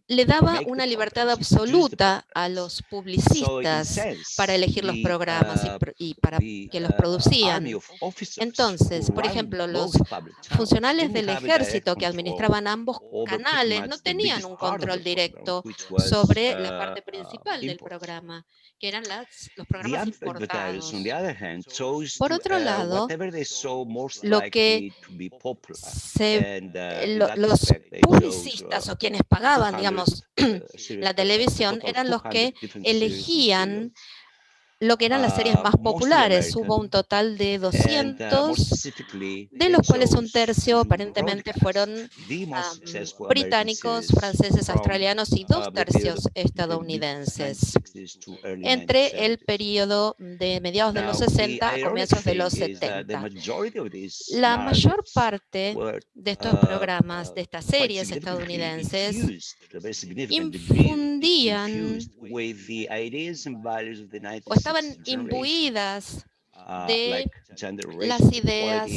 le daba una libertad absoluta a los publicistas para elegir los programas y para que los producían. Entonces, por ejemplo, los funcionarios del ejército que administraban ambos canales no tenían un control directo sobre la parte principal del programa, que eran los programas importados. Por otro lado, lo que los publicistas o quienes pagaban, digamos, la televisión eran los que elegían lo que eran las series más populares. Hubo un total de 200, de los cuales un tercio aparentemente fueron británicos, franceses, australianos y 2 tercios estadounidenses, entre el periodo de mediados de los 60 a comienzos de los 70. La mayor parte de estos programas, de estas series estadounidenses, infundían o estaban imbuidas de las ideas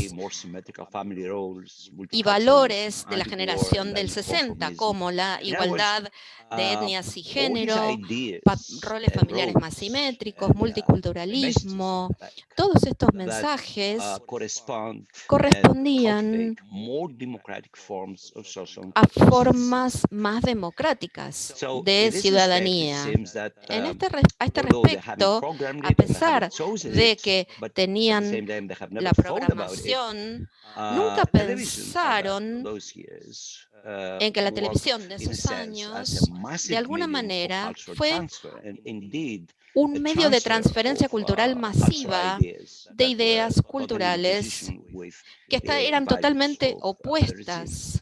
y valores de la generación del 60, como la igualdad de etnias y género, roles familiares más simétricos, multiculturalismo. Todos estos mensajes correspondían a formas más democráticas de ciudadanía. A este respecto, a pesar de que tenían la programación, nunca pensaron en que la televisión de esos años, de alguna manera, fue un medio de transferencia cultural masiva de ideas culturales que eran totalmente opuestas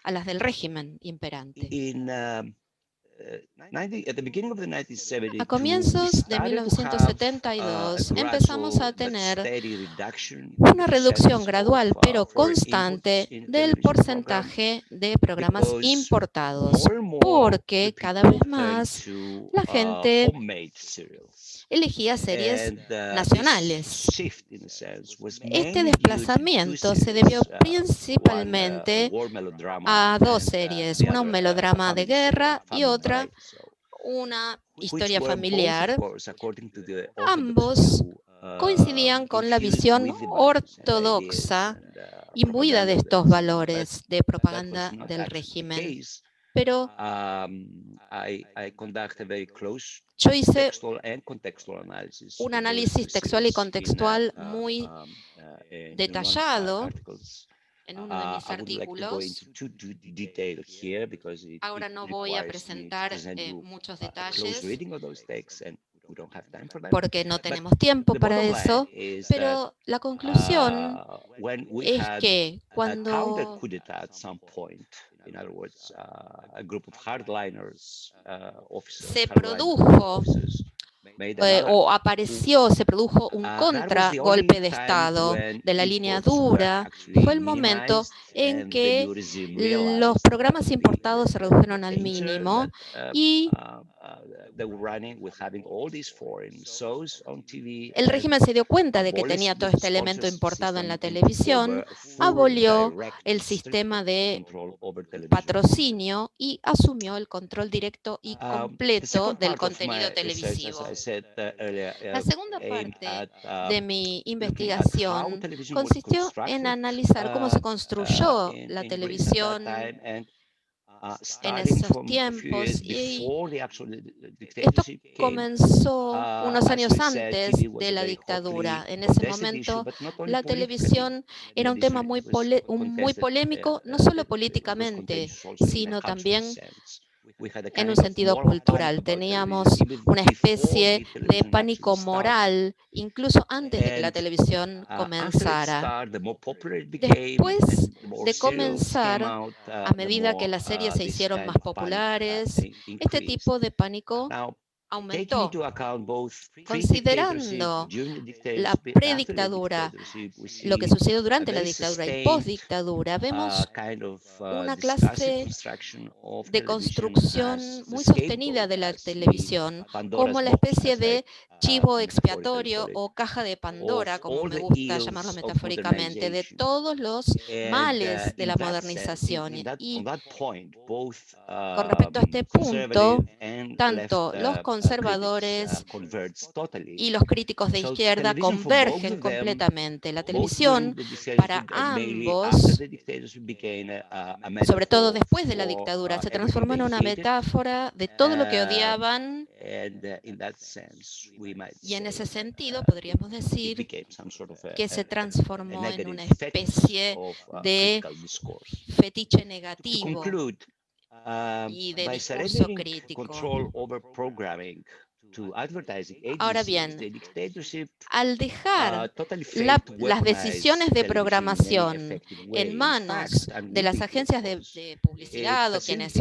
a las del régimen imperante. A comienzos de 1972 empezamos a tener una reducción gradual pero constante del porcentaje de programas importados, porque cada vez más la gente elegía series nacionales. Este desplazamiento se debió principalmente a 2 series, una un melodrama de guerra y otra una historia familiar. Ambos coincidían con la visión ortodoxa imbuida de estos valores de propaganda del régimen. Pero yo hice un análisis textual y contextual muy detallado en uno de mis artículos. Ahora no voy a presentar muchos detalles porque no tenemos tiempo para eso, pero la conclusión es que cuando se produjo se produjo un contragolpe de Estado de la línea dura, fue el momento en que los programas importados se redujeron al mínimo y el régimen se dio cuenta de que tenía todo este elemento importado en la televisión, abolió el sistema de patrocinio y asumió el control directo y completo del contenido televisivo. La segunda parte de mi investigación consistió en analizar cómo se construyó la televisión en esos tiempos, y esto comenzó unos años antes de la dictadura. En ese momento, la televisión era un tema muy polémico, no solo políticamente, sino también en un sentido cultural. Teníamos una especie de pánico moral, incluso antes de que la televisión comenzara. Después de comenzar, a medida que las series se hicieron más populares, este tipo de pánico aumentó. Considerando la predictadura, lo que sucedió durante la dictadura y postdictadura, vemos una clase de construcción muy sostenida de la televisión, como la especie de chivo expiatorio o caja de Pandora, como me gusta llamarlo metafóricamente, de todos los males de la modernización. Y con respecto a este punto, tanto los conservadores y los críticos de izquierda convergen completamente. La televisión, para ambos, sobre todo después de la dictadura, se transformó en una metáfora de todo lo que odiaban, y en ese sentido podríamos decir que se transformó en una especie de fetiche negativo y de discurso crítico. Ahora bien, al dejar las decisiones de programación en manos de las agencias de publicidad o quienes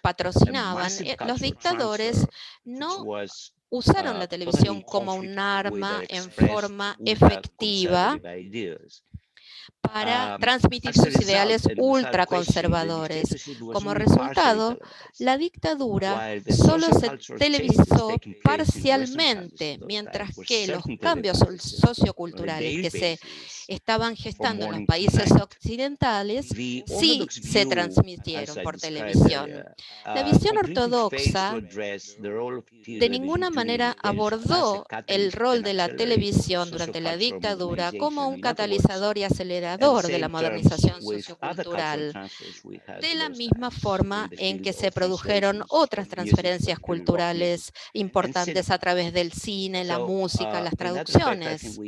patrocinaban, los dictadores no usaron la televisión como un arma en forma efectiva para transmitir sus ideales ultraconservadores. Como resultado, la dictadura solo se televisó parcialmente, mientras que los cambios socioculturales que se estaban gestando en los países occidentales sí se transmitieron por televisión. La visión ortodoxa de ninguna manera abordó el rol de la televisión durante la dictadura como un catalizador y acelerador de la modernización sociocultural, de la misma forma en que se produjeron otras transferencias culturales importantes a través del cine, la música, las traducciones.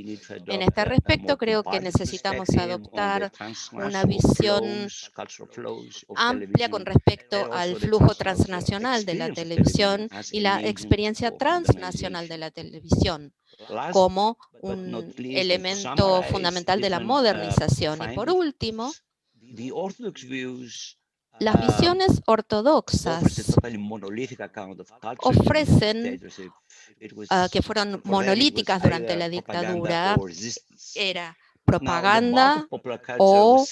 En este respecto, creo que necesitamos adoptar una visión amplia con respecto al flujo transnacional de la televisión y la experiencia transnacional de la televisión como un elemento fundamental de la modernización. Y por último, las visiones ortodoxas ofrecen, que fueron monolíticas durante la dictadura, era propaganda o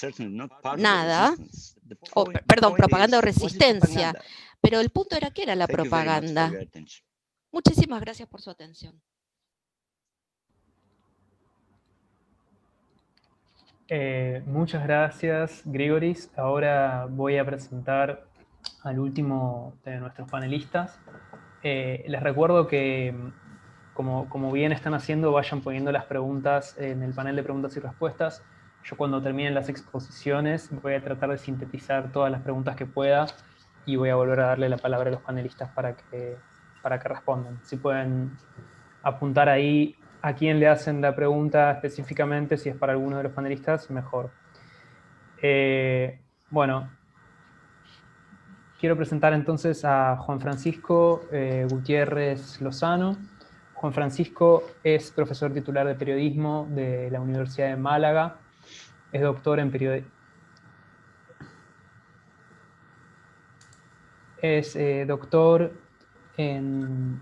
nada, propaganda o resistencia. Pero el punto era que era la propaganda. Muchísimas gracias por su atención. Muchas gracias, Grigoris. Ahora voy a presentar al último de nuestros panelistas. Les recuerdo que, como bien están haciendo, vayan poniendo las preguntas en el panel de preguntas y respuestas. Yo, cuando terminen las exposiciones, voy a tratar de sintetizar todas las preguntas que pueda y voy a volver a darle la palabra a los panelistas para que respondan. Si pueden apuntar ahí a quién le hacen la pregunta específicamente, si es para alguno de los panelistas, mejor. Bueno, quiero presentar entonces a Juan Francisco Gutiérrez Lozano. Juan Francisco es profesor titular de periodismo de la Universidad de Málaga, es doctor en periodismo. Es doctor en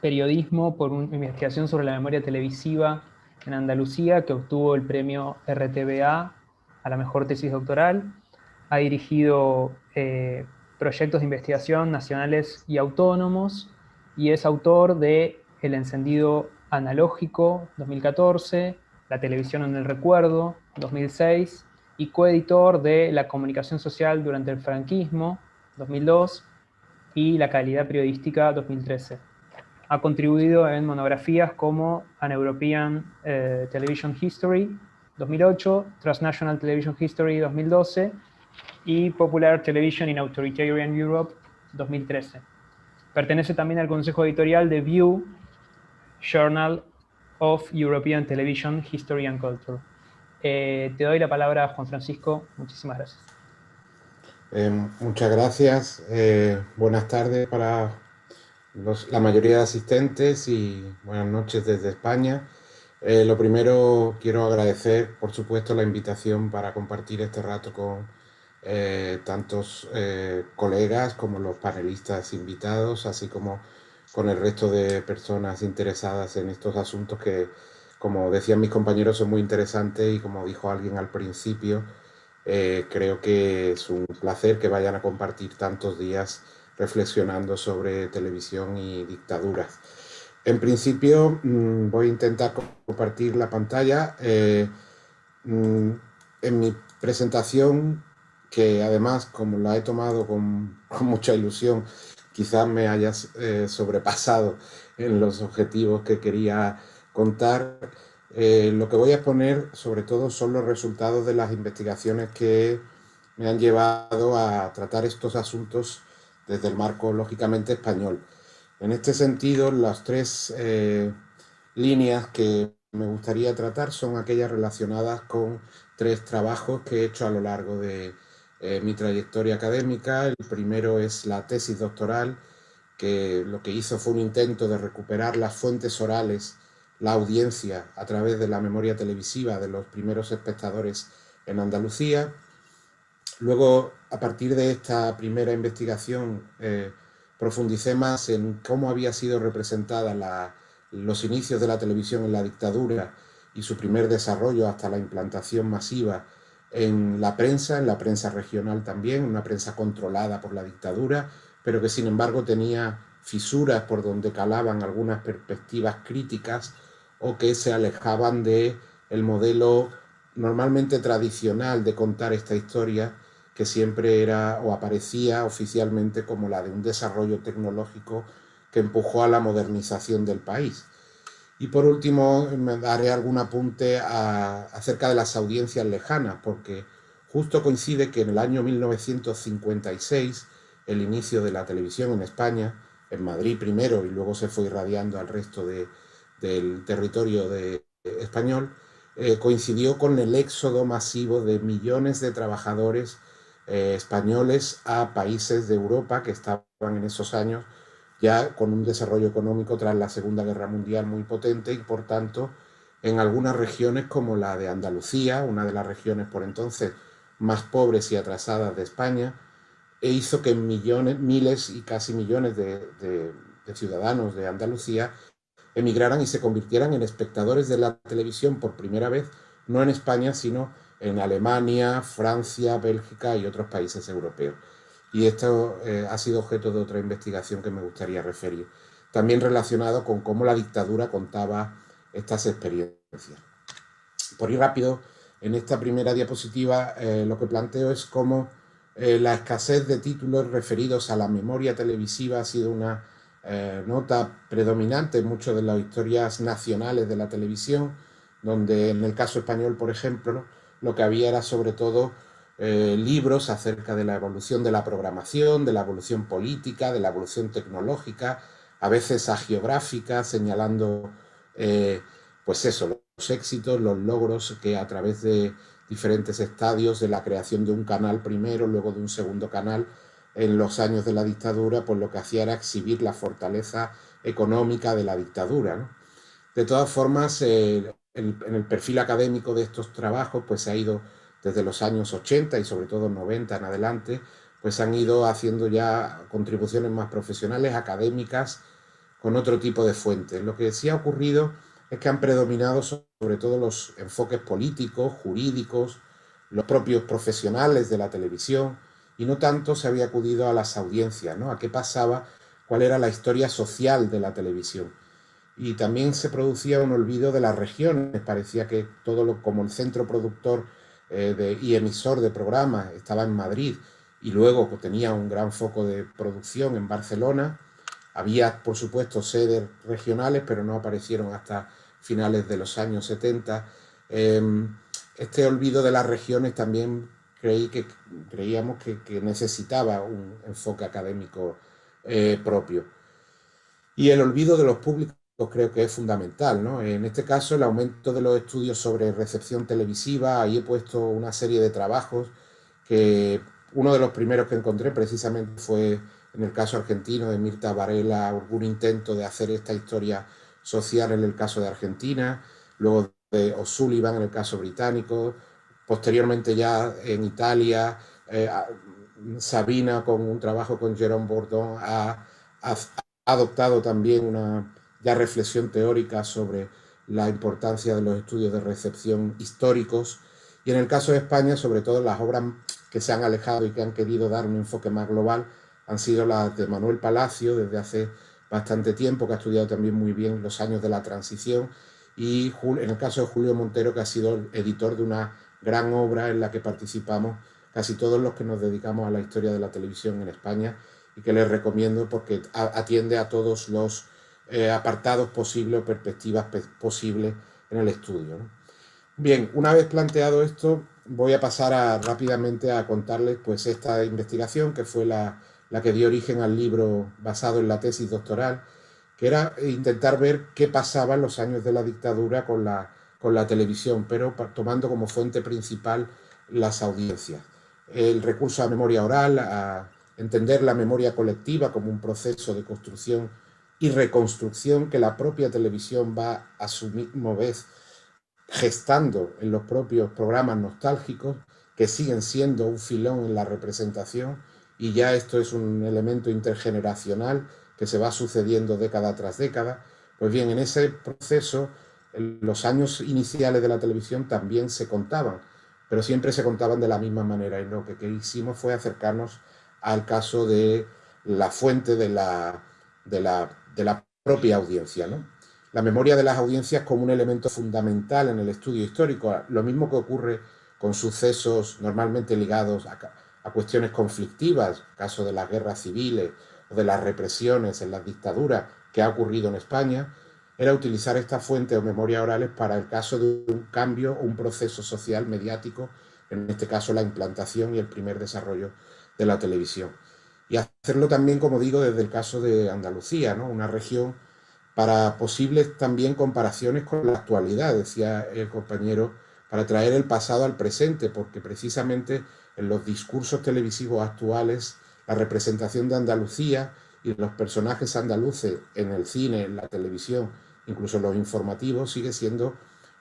periodismo por una investigación sobre la memoria televisiva en Andalucía, que obtuvo el premio RTBA a la mejor tesis doctoral. Ha dirigido proyectos de investigación nacionales y autónomos y es autor de El encendido analógico, 2014, La televisión en el recuerdo, 2006, y coeditor de La comunicación social durante el franquismo, 2002, y La calidad periodística, 2013. Ha contribuido en monografías como An European Television History, 2008, Transnational Television History, 2012, y Popular Television in Authoritarian Europe, 2013. Pertenece también al consejo editorial de View, Journal of European Television History and Culture. Te doy la palabra a Juan Francisco. Muchísimas gracias. Muchas gracias. Buenas tardes para la mayoría de asistentes y buenas noches desde España. Lo primero, quiero agradecer, por supuesto, la invitación para compartir este rato con tantos colegas como los panelistas invitados, así como con el resto de personas interesadas en estos asuntos que, como decían mis compañeros, son muy interesantes y, como dijo alguien al principio, creo que es un placer que vayan a compartir tantos días reflexionando sobre televisión y dictaduras. En principio, voy a intentar compartir la pantalla. En mi presentación, que además, como la he tomado con mucha ilusión, quizás me haya sobrepasado en los objetivos que quería contar. Lo que voy a exponer, sobre todo, son los resultados de las investigaciones que me han llevado a tratar estos asuntos desde el marco, lógicamente, español. En este sentido, las tres líneas que me gustaría tratar son aquellas relacionadas con tres trabajos que he hecho a lo largo de mi trayectoria académica. El primero es la tesis doctoral, que lo que hizo fue un intento de recuperar las fuentes orales, la audiencia a través de la memoria televisiva de los primeros espectadores en Andalucía. Luego, a partir de esta primera investigación, profundicé más en cómo había sido representada los inicios de la televisión en la dictadura y su primer desarrollo hasta la implantación masiva en la prensa regional también, una prensa controlada por la dictadura, pero que sin embargo tenía fisuras por donde calaban algunas perspectivas críticas o que se alejaban del modelo normalmente tradicional de contar esta historia, que siempre era o aparecía oficialmente como la de un desarrollo tecnológico que empujó a la modernización del país. Y por último, me daré algún apunte acerca de las audiencias lejanas, porque justo coincide que en el año 1956, el inicio de la televisión en España, en Madrid primero y luego se fue irradiando al resto del territorio español, coincidió con el éxodo masivo de millones de trabajadores españoles a países de Europa que estaban en esos años ya con un desarrollo económico tras la Segunda Guerra Mundial muy potente y, por tanto, en algunas regiones como la de Andalucía, una de las regiones por entonces más pobres y atrasadas de España, hizo que miles y casi millones de ciudadanos de Andalucía emigraran y se convirtieran en espectadores de la televisión por primera vez, no en España, sino en Alemania, Francia, Bélgica y otros países europeos. Y esto ha sido objeto de otra investigación que me gustaría referir, también relacionado con cómo la dictadura contaba estas experiencias. Por ir rápido, en esta primera diapositiva lo que planteo es cómo la escasez de títulos referidos a la memoria televisiva ha sido una nota predominante en muchas de las historias nacionales de la televisión, donde en el caso español, por ejemplo, lo que había era sobre todo libros acerca de la evolución de la programación, de la evolución política, de la evolución tecnológica, a veces hagiográfica, señalando pues eso, los éxitos, los logros que a través de diferentes estadios de la creación de un canal primero, luego de un segundo canal, en los años de la dictadura, pues lo que hacía era exhibir la fortaleza económica de la dictadura, ¿no? De todas formas, en el perfil académico de estos trabajos, pues se ha ido desde los años 80 y sobre todo 90 en adelante, pues han ido haciendo ya contribuciones más profesionales, académicas, con otro tipo de fuentes. Lo que sí ha ocurrido es que han predominado sobre todo los enfoques políticos, jurídicos, los propios profesionales de la televisión, y no tanto se había acudido a las audiencias, ¿no? A qué pasaba, cuál era la historia social de la televisión. Y también se producía un olvido de las regiones. Parecía que como el centro productor y emisor de programas estaba en Madrid y luego tenía un gran foco de producción en Barcelona. Había, por supuesto, sedes regionales, pero no aparecieron hasta finales de los años 70. Este olvido de las regiones también creíamos que necesitaba un enfoque académico propio. Y el olvido de los públicos creo que es fundamental, ¿no? En este caso, el aumento de los estudios sobre recepción televisiva, ahí he puesto una serie de trabajos que uno de los primeros que encontré precisamente fue en el caso argentino de Mirta Varela, algún intento de hacer esta historia social en el caso de Argentina, luego de O'Sullivan en el caso británico, posteriormente ya en Italia, Sabina con un trabajo con Jérôme Bourdon ha adoptado también una ya reflexión teórica sobre la importancia de los estudios de recepción históricos, y en el caso de España, sobre todo las obras que se han alejado y que han querido dar un enfoque más global han sido las de Manuel Palacio, desde hace bastante tiempo, que ha estudiado también muy bien los años de la transición, y en el caso de Julio Montero, que ha sido el editor de una gran obra en la que participamos casi todos los que nos dedicamos a la historia de la televisión en España, y que les recomiendo porque atiende a todos los apartados posibles o perspectivas posibles en el estudio, ¿no? Bien, una vez planteado esto, voy a pasar rápidamente a contarles pues esta investigación que fue la que dio origen al libro basado en la tesis doctoral, que era intentar ver qué pasaba en los años de la dictadura con la televisión, pero tomando como fuente principal las audiencias. El recurso a memoria oral, a entender la memoria colectiva como un proceso de construcción y reconstrucción que la propia televisión va a su misma vez gestando en los propios programas nostálgicos, que siguen siendo un filón en la representación, y ya esto es un elemento intergeneracional que se va sucediendo década tras década. Pues bien, en ese proceso, los años iniciales de la televisión también se contaban, pero siempre se contaban de la misma manera, y lo que hicimos fue acercarnos al caso de la fuente de la propia audiencia, ¿no? La memoria de las audiencias como un elemento fundamental en el estudio histórico, lo mismo que ocurre con sucesos normalmente ligados a cuestiones conflictivas, caso de las guerras civiles o de las represiones en las dictaduras que ha ocurrido en España, era utilizar estas fuentes o memorias orales para el caso de un cambio o un proceso social mediático, en este caso la implantación y el primer desarrollo de la televisión. Y hacerlo también, como digo, desde el caso de Andalucía, ¿no? Una región para posibles también comparaciones con la actualidad, decía el compañero, para traer el pasado al presente, porque precisamente en los discursos televisivos actuales, la representación de Andalucía y los personajes andaluces en el cine, en la televisión, incluso en los informativos, sigue siendo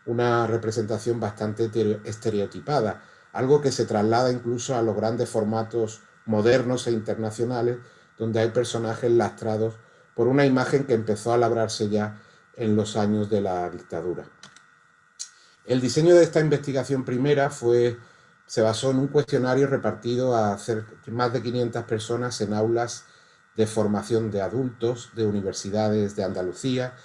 una representación bastante estereotipada, algo que se traslada incluso a los grandes formatos modernos e internacionales, donde hay personajes lastrados por una imagen que empezó a labrarse ya en los años de la dictadura. El diseño de esta investigación primera se basó en un cuestionario repartido a más de 500 personas en aulas de formación de adultos de universidades de Andalucía,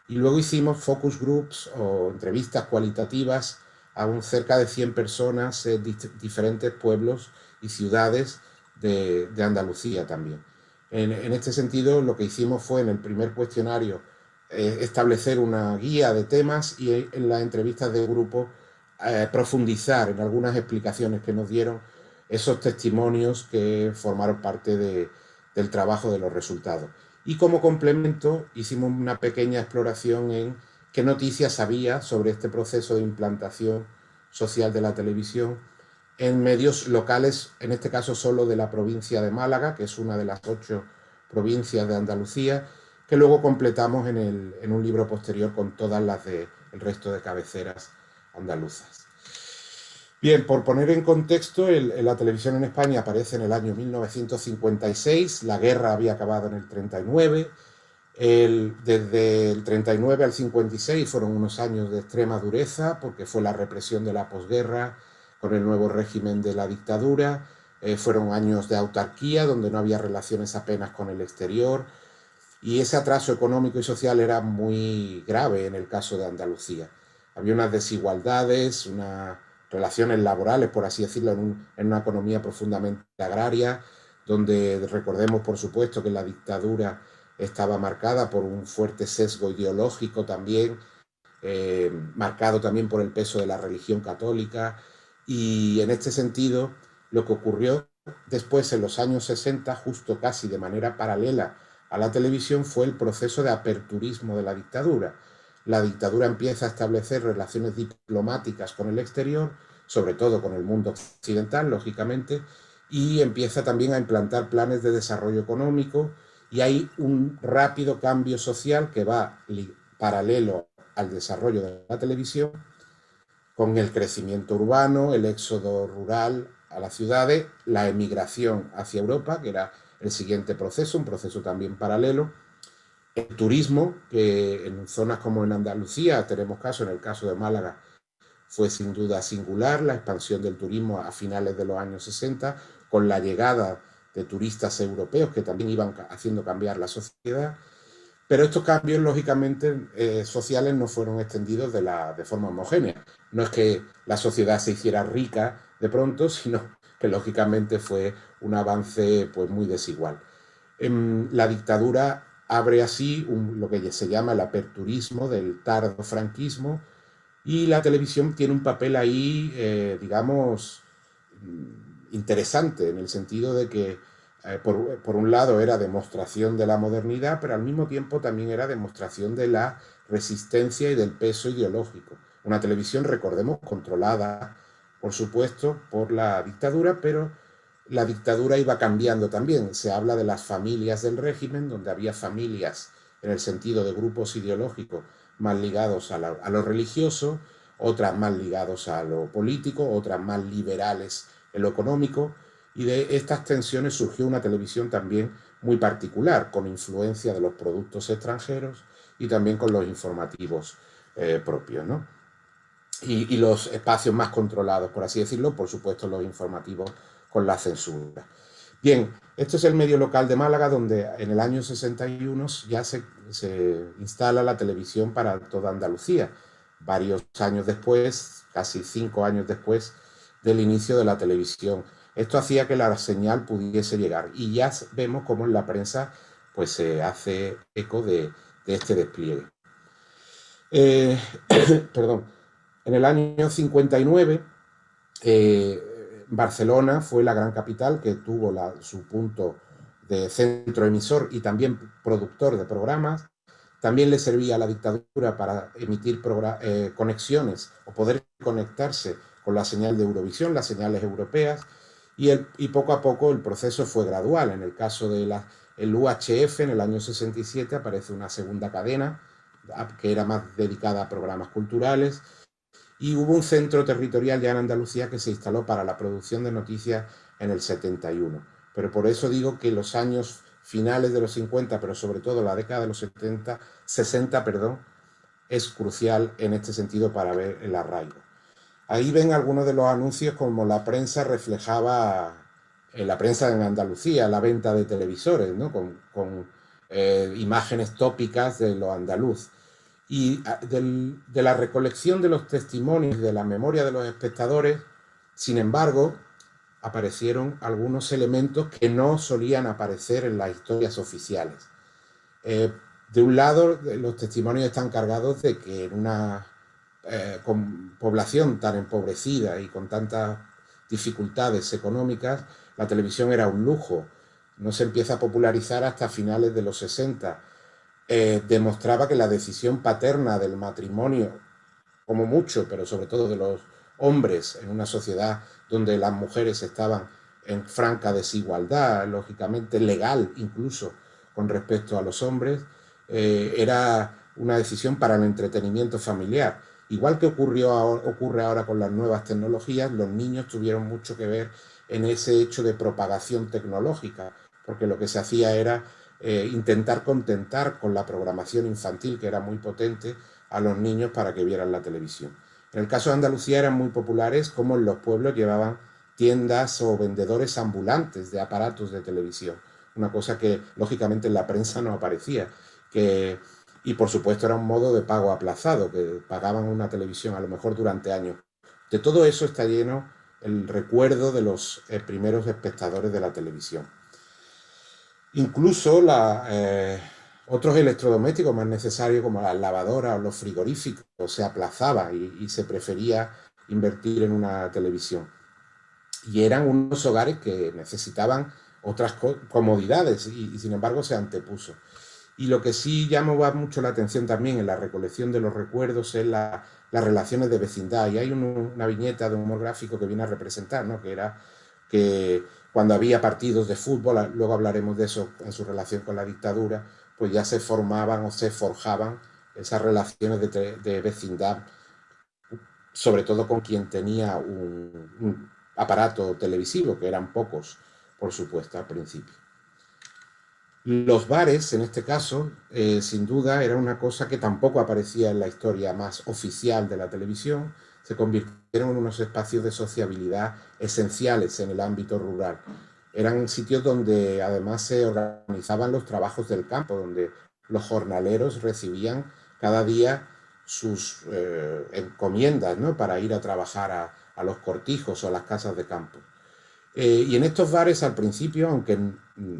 y luego hicimos focus groups o entrevistas cualitativas a cerca de 100 personas en diferentes pueblos y ciudades de Andalucía también. En este sentido, lo que hicimos fue en el primer cuestionario establecer una guía de temas, y en las entrevistas de grupo profundizar en algunas explicaciones que nos dieron esos testimonios que formaron parte del trabajo de los resultados. Y como complemento hicimos una pequeña exploración en qué noticias había sobre este proceso de implantación social de la televisión en medios locales, en este caso solo de la provincia de Málaga, que es una de las 8 provincias de Andalucía, que luego completamos en un libro posterior con todas las del resto de cabeceras andaluzas. Bien, por poner en contexto, la televisión en España aparece en el año 1956, la guerra había acabado en el 39, desde el 39 al 56 fueron unos años de extrema dureza, porque fue la represión de la posguerra con el nuevo régimen de la dictadura, fueron años de autarquía, donde no había relaciones apenas con el exterior, y ese atraso económico y social era muy grave en el caso de Andalucía. Había unas desigualdades, unas relaciones laborales, por así decirlo, en una economía profundamente agraria, donde recordemos, por supuesto, que la dictadura estaba marcada por un fuerte sesgo ideológico también, marcado también por el peso de la religión católica, Y en este sentido, lo que ocurrió después, en los años 60, justo casi de manera paralela a la televisión, fue el proceso de aperturismo de la dictadura. La dictadura empieza a establecer relaciones diplomáticas con el exterior, sobre todo con el mundo occidental, lógicamente, y empieza también a implantar planes de desarrollo económico, y hay un rápido cambio social que va paralelo al desarrollo de la televisión, con el crecimiento urbano, el éxodo rural a las ciudades, la emigración hacia Europa, que era el siguiente proceso, un proceso también paralelo, el turismo, que en zonas como en Andalucía, tenemos caso, en el caso de Málaga, fue sin duda singular, la expansión del turismo a finales de los años 60, con la llegada de turistas europeos que también iban haciendo cambiar la sociedad. Pero estos cambios, lógicamente, sociales no fueron extendidos de forma homogénea. No es que la sociedad se hiciera rica de pronto, sino que, lógicamente, fue un avance pues, muy desigual. La dictadura abre así lo que se llama el aperturismo del tardo franquismo, y la televisión tiene un papel ahí, digamos, interesante, en el sentido de que por un lado era demostración de la modernidad, pero al mismo tiempo también era demostración de la resistencia y del peso ideológico. Una televisión, recordemos, controlada, por supuesto, por la dictadura, pero la dictadura iba cambiando también. Se habla de las familias del régimen, donde había familias en el sentido de grupos ideológicos más ligados a lo religioso, otras más ligados a lo político, otras más liberales en lo económico, y de estas tensiones surgió una televisión también muy particular, con influencia de los productos extranjeros y también con los informativos propios, ¿no? Y los espacios más controlados, por así decirlo, por supuesto los informativos con la censura. Bien, esto es el medio local de Málaga, donde en el año 61 ya se instala la televisión para toda Andalucía, varios años después, casi 5 años después del inicio de la televisión. Esto hacía que la señal pudiese llegar, y ya vemos cómo en la prensa pues, se hace eco de este despliegue. Perdón. En el año 59, Barcelona fue la gran capital que tuvo su punto de centro emisor y también productor de programas. También le servía a la dictadura para emitir conexiones o poder conectarse con la señal de Eurovisión, las señales europeas, y poco a poco el proceso fue gradual. En el caso del UHF, en el año 67, aparece una segunda cadena que era más dedicada a programas culturales, y hubo un centro territorial ya en Andalucía que se instaló para la producción de noticias en el 71. Pero por eso digo que los años finales de los 50, pero sobre todo la década de los 60, es crucial en este sentido para ver el arraigo. Ahí ven algunos de los anuncios como la prensa reflejaba, la prensa en Andalucía, la venta de televisores, ¿no? con imágenes tópicas de lo andaluz. Y de la recolección de los testimonios, de la memoria de los espectadores, sin embargo, aparecieron algunos elementos que no solían aparecer en las historias oficiales. De un lado, los testimonios están cargados de que en una con población tan empobrecida y con tantas dificultades económicas, la televisión era un lujo. No se empieza a popularizar hasta finales de los 60. Demostraba que la decisión paterna del matrimonio, como mucho, pero sobre todo de los hombres en una sociedad donde las mujeres estaban en franca desigualdad, lógicamente legal incluso con respecto a los hombres, era una decisión para el entretenimiento familiar. Igual que ocurre ahora con las nuevas tecnologías, los niños tuvieron mucho que ver en ese hecho de propagación tecnológica, porque lo que se hacía era intentar contentar con la programación infantil, que era muy potente, a los niños para que vieran la televisión. En el caso de Andalucía eran muy populares, como en los pueblos llevaban tiendas o vendedores ambulantes de aparatos de televisión, una cosa que lógicamente en la prensa no aparecía, y por supuesto era un modo de pago aplazado, que pagaban una televisión a lo mejor durante años. De todo eso está lleno el recuerdo de los primeros espectadores de la televisión. Incluso otros electrodomésticos más necesarios, como las lavadoras o los frigoríficos, se aplazaban y se prefería invertir en una televisión. Y eran unos hogares que necesitaban otras comodidades y sin embargo se antepuso. Y lo que sí llamó mucho la atención también en la recolección de los recuerdos es las relaciones de vecindad. Y hay una viñeta de humor gráfico que viene a representar, ¿no? Que era que cuando había partidos de fútbol, luego hablaremos de eso en su relación con la dictadura, pues ya se formaban o se forjaban esas relaciones de vecindad, sobre todo con quien tenía un aparato televisivo, que eran pocos, por supuesto, al principio. Los bares, en este caso, sin duda, era una cosa que tampoco aparecía en la historia más oficial de la televisión. Se convirtieron en unos espacios de sociabilidad esenciales en el ámbito rural. Eran sitios donde además se organizaban los trabajos del campo, donde los jornaleros recibían cada día sus encomiendas, ¿no? Para ir a trabajar a los cortijos o a las casas de campo. Y en estos bares al principio, aunque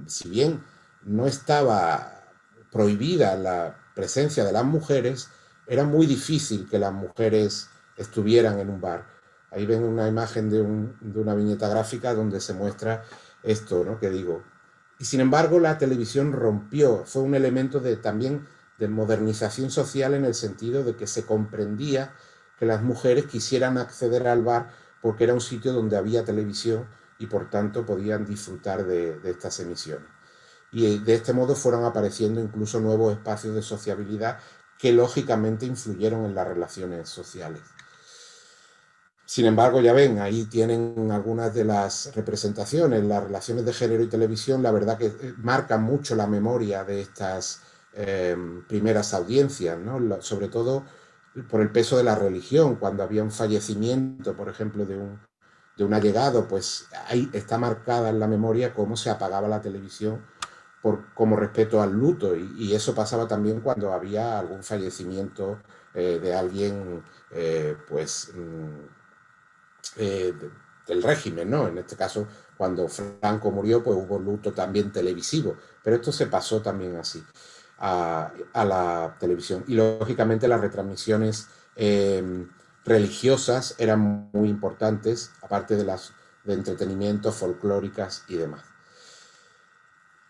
si bien no estaba prohibida la presencia de las mujeres, era muy difícil que las mujeres estuvieran en un bar. Ahí ven una imagen de una viñeta gráfica donde se muestra esto, ¿no? Que digo. Y sin embargo la televisión rompió, fue un elemento también de modernización social en el sentido de que se comprendía que las mujeres quisieran acceder al bar porque era un sitio donde había televisión y por tanto podían disfrutar de estas emisiones. Y de este modo fueron apareciendo incluso nuevos espacios de sociabilidad que lógicamente influyeron en las relaciones sociales. Sin embargo, ya ven, ahí tienen algunas de las representaciones, las relaciones de género y televisión, la verdad que marcan mucho la memoria de estas primeras audiencias, ¿no? Sobre todo por el peso de la religión, cuando había un fallecimiento, por ejemplo, de un allegado, pues ahí está marcada en la memoria cómo se apagaba la televisión como respeto al luto, y eso pasaba también cuando había algún fallecimiento de alguien del régimen, ¿no? En este caso, cuando Franco murió, pues hubo luto también televisivo, pero esto se pasó también así a la televisión. Y lógicamente las retransmisiones religiosas eran muy importantes, aparte de las de entretenimiento, folclóricas y demás.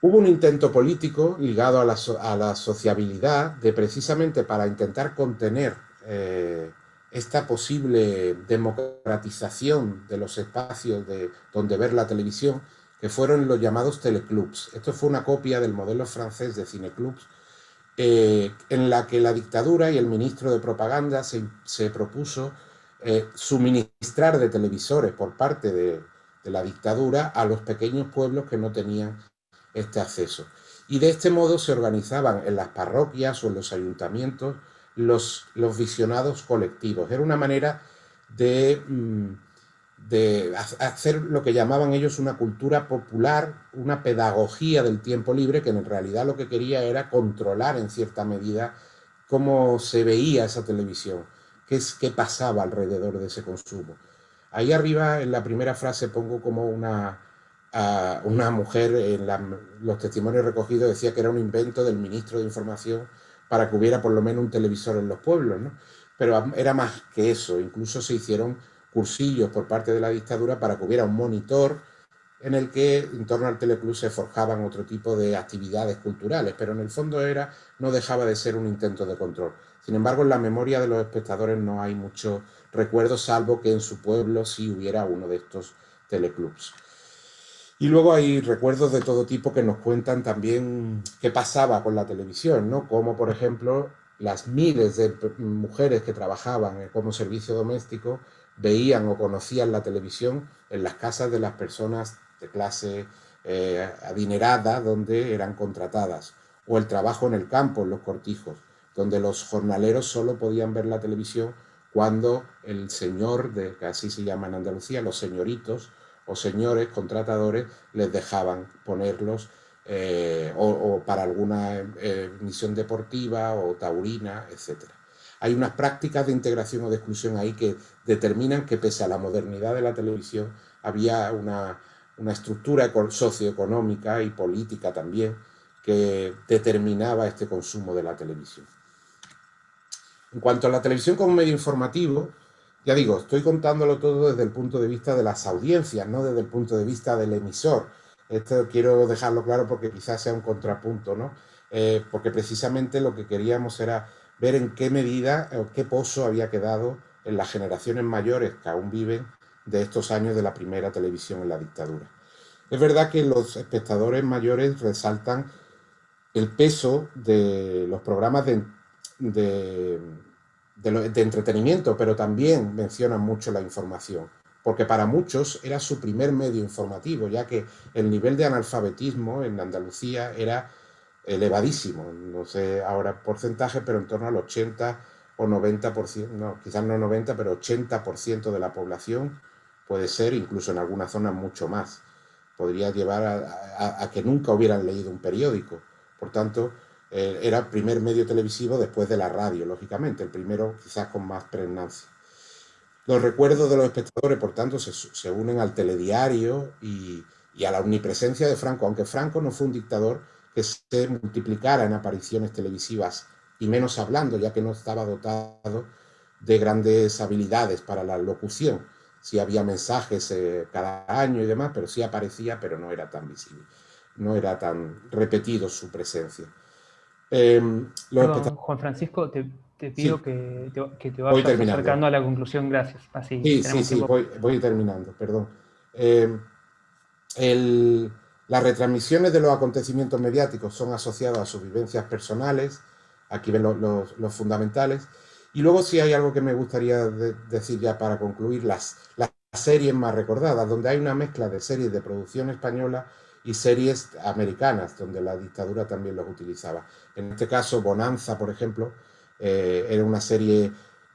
Hubo un intento político ligado a la sociabilidad precisamente para intentar contener esta posible democratización de los espacios donde ver la televisión, que fueron los llamados teleclubs. Esto fue una copia del modelo francés de cineclubs, en la que la dictadura y el ministro de propaganda se propuso suministrar de televisores por parte de la dictadura a los pequeños pueblos que no tenían este acceso. Y de este modo se organizaban en las parroquias o en los ayuntamientos los visionados colectivos. Era una manera de hacer lo que llamaban ellos una cultura popular, una pedagogía del tiempo libre, que en realidad lo que quería era controlar en cierta medida cómo se veía esa televisión, qué pasaba alrededor de ese consumo. Ahí arriba en la primera frase pongo como una mujer, los testimonios recogidos decía que era un invento del ministro de Información para que hubiera por lo menos un televisor en los pueblos, ¿no? Pero era más que eso, incluso se hicieron cursillos por parte de la dictadura para que hubiera un monitor en el que en torno al teleclub se forjaban otro tipo de actividades culturales, pero en el fondo no dejaba de ser un intento de control. Sin embargo, en la memoria de los espectadores no hay mucho recuerdo, salvo que en su pueblo sí hubiera uno de estos teleclubs. Y luego hay recuerdos de todo tipo que nos cuentan también qué pasaba con la televisión, ¿no? Como, por ejemplo, las miles de mujeres que trabajaban como servicio doméstico veían o conocían la televisión en las casas de las personas de clase adinerada donde eran contratadas, o el trabajo en el campo, en los cortijos, donde los jornaleros solo podían ver la televisión cuando el señor, que así se llama en Andalucía, los señoritos o señores contratadores les dejaban ponerlos o para alguna misión deportiva o taurina, etc. Hay unas prácticas de integración o de exclusión ahí que determinan que pese a la modernidad de la televisión había una estructura socioeconómica y política también que determinaba este consumo de la televisión. En cuanto a la televisión como medio informativo, ya digo, estoy contándolo todo desde el punto de vista de las audiencias, no desde el punto de vista del emisor. Esto quiero dejarlo claro porque quizás sea un contrapunto, ¿no? Porque precisamente lo que queríamos era ver en qué medida o qué pozo había quedado en las generaciones mayores que aún viven de estos años de la primera televisión en la dictadura. Es verdad que los espectadores mayores resaltan el peso de los programas de, de entretenimiento, pero también mencionan mucho la información, porque para muchos era su primer medio informativo, ya que el nivel de analfabetismo en Andalucía era elevadísimo, no sé ahora porcentaje, pero en torno al 80 o 90%, no, quizás no 90, pero 80% de la población puede ser, incluso en algunas zonas mucho más. Podría llevar a que nunca hubieran leído un periódico. Por tanto, era el primer medio televisivo después de la radio, lógicamente, el primero quizás con más pregnancia. Los recuerdos de los espectadores, por tanto, se unen al telediario y a la omnipresencia de Franco, aunque Franco no fue un dictador que se multiplicara en apariciones televisivas y menos hablando, ya que no estaba dotado de grandes habilidades para la locución. Sí había mensajes cada año y demás, pero sí aparecía, pero no era tan visible, no era tan repetido su presencia. Perdón, Juan Francisco, te pido Sí, que te voy vayas terminando. acercando a la conclusión, gracias. Así Sí, tenemos tiempo. voy terminando, perdón. Las retransmisiones de los acontecimientos mediáticos son asociadas a sus vivencias personales, aquí ven los fundamentales, y luego sí hay algo que me gustaría decir ya para concluir, las series más recordadas, donde hay una mezcla de series de producción española y series americanas, donde la dictadura también los utilizaba. En este caso, Bonanza, por ejemplo, era una serie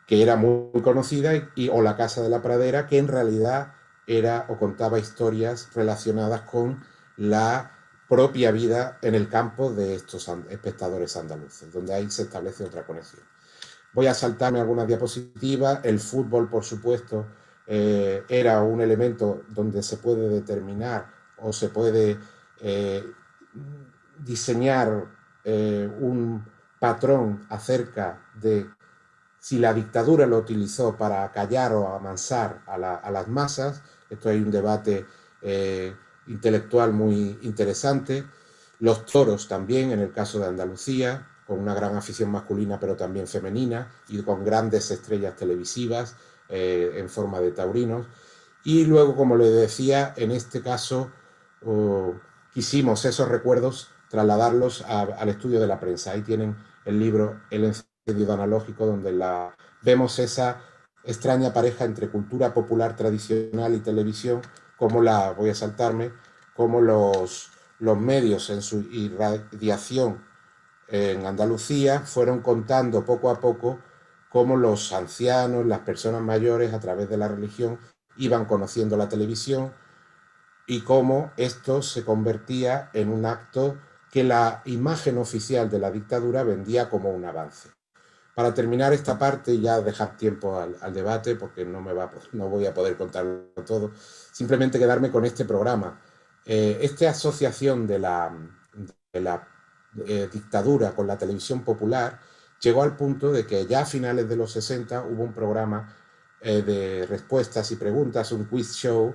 que era muy conocida, o La Casa de la Pradera, que en realidad era o contaba historias relacionadas con la propia vida en el campo de estos espectadores andaluces, donde ahí se establece otra conexión. Voy a saltarme algunas diapositivas. El fútbol, por supuesto, era un elemento donde se puede determinar o se puede diseñar un patrón acerca de si la dictadura lo utilizó para callar o amansar a las masas. Esto hay un debate intelectual muy interesante. Los toros también, en el caso de Andalucía, con una gran afición masculina pero también femenina y con grandes estrellas televisivas en forma de taurinos. Y luego, como le decía, en este caso quisimos esos recuerdos trasladarlos al estudio de la prensa. Ahí tienen el libro El encendido analógico, donde vemos esa extraña pareja entre cultura popular tradicional y televisión, como voy a saltarme, como los medios en su irradiación en Andalucía fueron contando poco a poco cómo los ancianos, las personas mayores, a través de la religión, iban conociendo la televisión y cómo esto se convertía en un acto que la imagen oficial de la dictadura vendía como un avance. Para terminar esta parte y ya dejar tiempo al debate, porque no voy a poder contarlo todo, simplemente quedarme con este programa. Esta asociación de la dictadura con la televisión popular llegó al punto de que ya a finales de los 60 hubo un programa de respuestas y preguntas, un quiz show,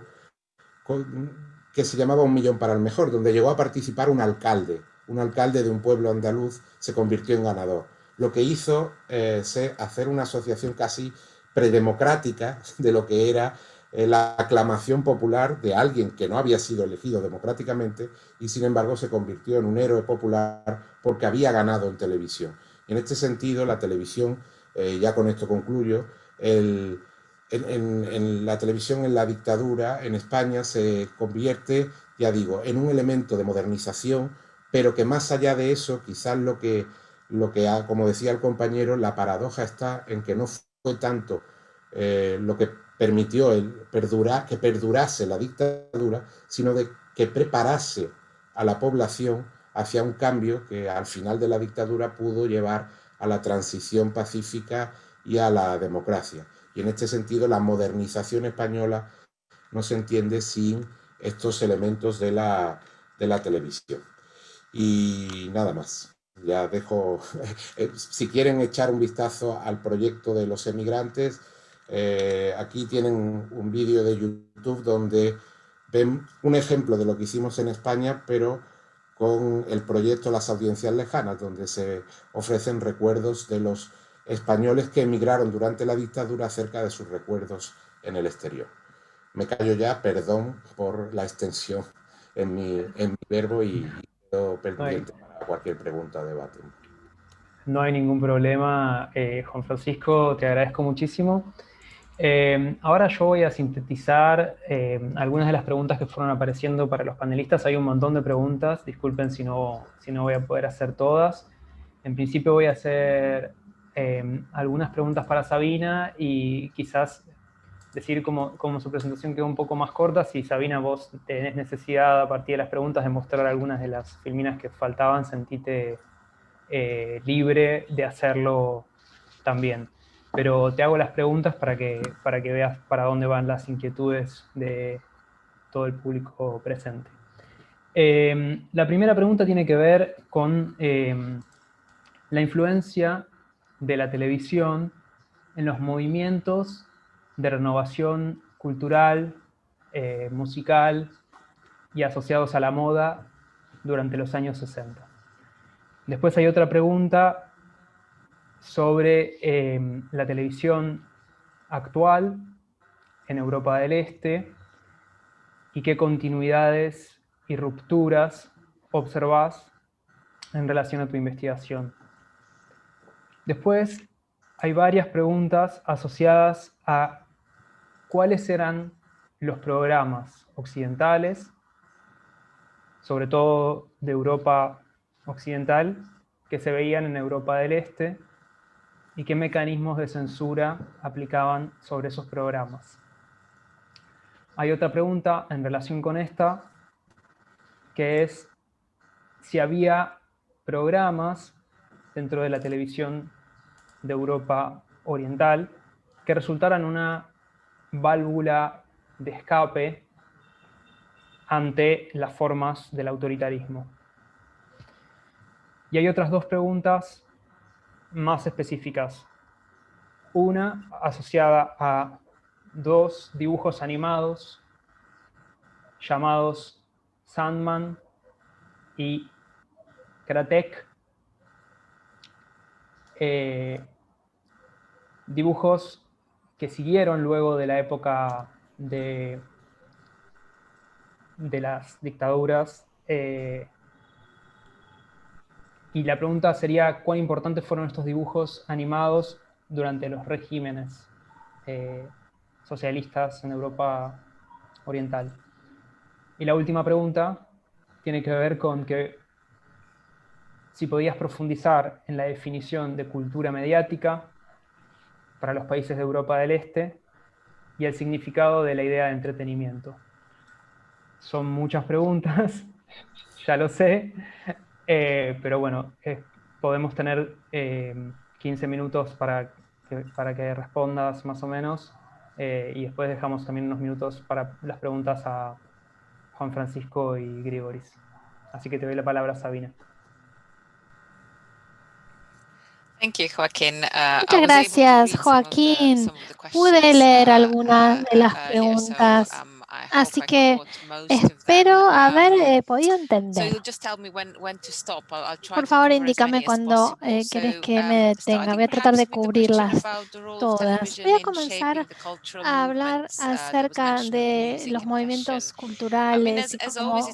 que se llamaba Un Millón para el Mejor, donde llegó a participar un alcalde de un pueblo andaluz, se convirtió en ganador. Lo que hizo hacer una asociación casi predemocrática de lo que era la aclamación popular de alguien que no había sido elegido democráticamente y sin embargo se convirtió en un héroe popular porque había ganado en televisión. Y en este sentido, la televisión, ya con esto concluyo, en la televisión en la dictadura en España se convierte, ya digo, en un elemento de modernización, pero que más allá de eso, quizás como decía el compañero, la paradoja está en que no fue tanto lo que permitió que perdurase la dictadura, sino de que preparase a la población hacia un cambio que al final de la dictadura pudo llevar a la transición pacífica y a la democracia. Y en este sentido, la modernización española no se entiende sin estos elementos de la televisión. Y nada más. Ya dejo, si quieren echar un vistazo al proyecto de los emigrantes, Aquí tienen un vídeo de YouTube donde ven un ejemplo de lo que hicimos en España, pero con el proyecto Las Audiencias Lejanas, donde se ofrecen recuerdos de los españoles que emigraron durante la dictadura acerca de sus recuerdos en el exterior. Me callo ya, perdón por la extensión en mi verbo y quedo pendiente para cualquier pregunta o debate. No hay ningún problema, Juan Francisco, te agradezco muchísimo. Ahora yo voy a sintetizar algunas de las preguntas que fueron apareciendo para los panelistas. Hay un montón de preguntas, disculpen si no voy a poder hacer todas. En principio voy a hacer algunas preguntas para Sabina y quizás decir como su presentación quedó un poco más corta, si Sabina vos tenés necesidad a partir de las preguntas de mostrar algunas de las filminas que faltaban, sentite libre de hacerlo también. Pero te hago las preguntas para que veas para dónde van las inquietudes de todo el público presente. La primera pregunta tiene que ver con la influencia de la televisión en los movimientos de renovación cultural, musical y asociados a la moda durante los años 60. Después hay otra pregunta sobre la televisión actual en Europa del Este y qué continuidades y rupturas observás en relación a tu investigación. Después hay varias preguntas asociadas a cuáles eran los programas occidentales, sobre todo de Europa occidental, que se veían en Europa del Este, y qué mecanismos de censura aplicaban sobre esos programas. Hay otra pregunta en relación con esta, que es si había programas dentro de la televisión de Europa oriental que resultaran una válvula de escape ante las formas del autoritarismo. Y hay otras dos preguntas más específicas. Una asociada a dos dibujos animados llamados Sandman y Kratek, dibujos que siguieron luego de la época de las dictaduras. Y la pregunta sería, ¿cuán importantes fueron estos dibujos animados durante los regímenes socialistas en Europa oriental? Y la última pregunta tiene que ver con que si podías profundizar en la definición de cultura mediática para los países de Europa del Este y el significado de la idea de entretenimiento. Son muchas preguntas, ya lo sé, pero bueno, podemos tener 15 minutos para que respondas más o menos, y después dejamos también unos minutos para las preguntas a Juan Francisco y Grigoris. Así que te doy la palabra, Sabina. Muchas gracias, Joaquín. Pude leer algunas de las preguntas, así que espero haber podido entender. Por favor, indícame cuando querés que me detenga. Voy a tratar de cubrirlas todas. Voy a comenzar a hablar acerca de los movimientos culturales y cómo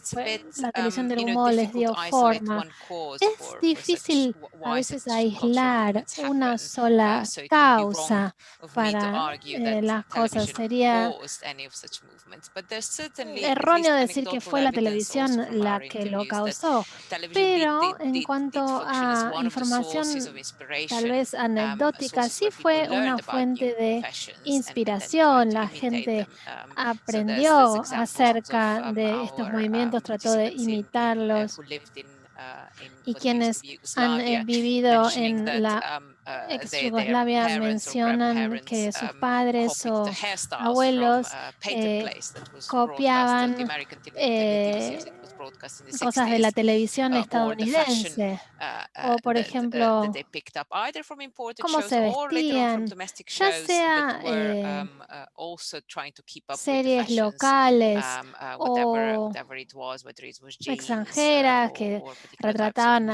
la televisión del humo les dio forma. Es difícil a veces aislar una sola causa para las cosas. Sería erróneo decir que fue la televisión la que lo causó, pero en cuanto a información tal vez anecdótica, sí fue una fuente de inspiración. La gente aprendió acerca de estos movimientos, trató de imitarlos. Y quienes han vivido en la ex Yugoslavia mencionan que sus padres o abuelos copiaban cosas de la televisión estadounidense, o por ejemplo, cómo se vestían, ya sea series locales o extranjeras que retrataban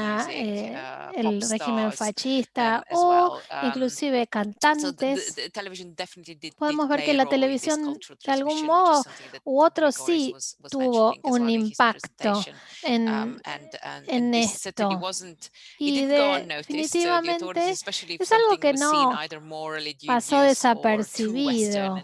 el régimen fascista, o inclusive cantantes. Podemos ver que la televisión de algún modo u otro sí tuvo un impacto en esto. Y definitivamente es algo que no pasó desapercibido.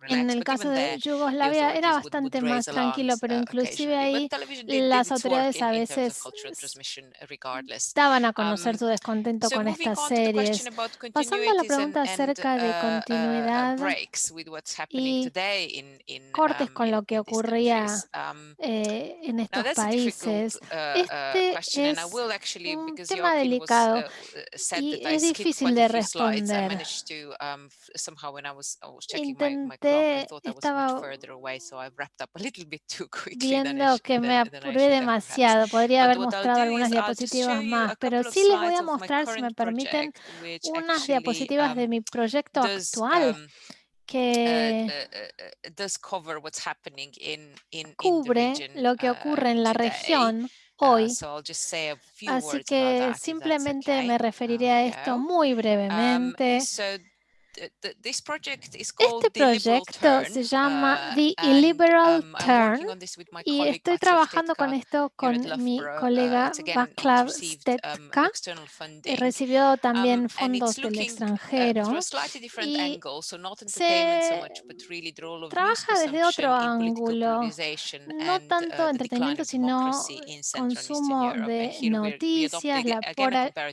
En el caso de Yugoslavia era bastante más tranquilo, pero inclusive ahí las autoridades a veces daban a conocer su descontento con estas series. Pasando a la pregunta acerca de continuidad y cortes con lo que ocurría en estos países, este es un tema delicado y es difícil de responder. Estaba viendo que me apuré demasiado, podría haber mostrado algunas diapositivas más, pero sí les voy a mostrar, si me permiten, unas diapositivas de mi proyecto actual que cubre lo que ocurre en la región hoy. Así que simplemente me referiré a esto muy brevemente. Este proyecto se llama The Illiberal Turn y estoy trabajando con esto con mi colega Václav Stetka. Recibió también fondos del extranjero y se trabaja desde otro ángulo, no tanto entretenimiento, sino consumo de noticias, la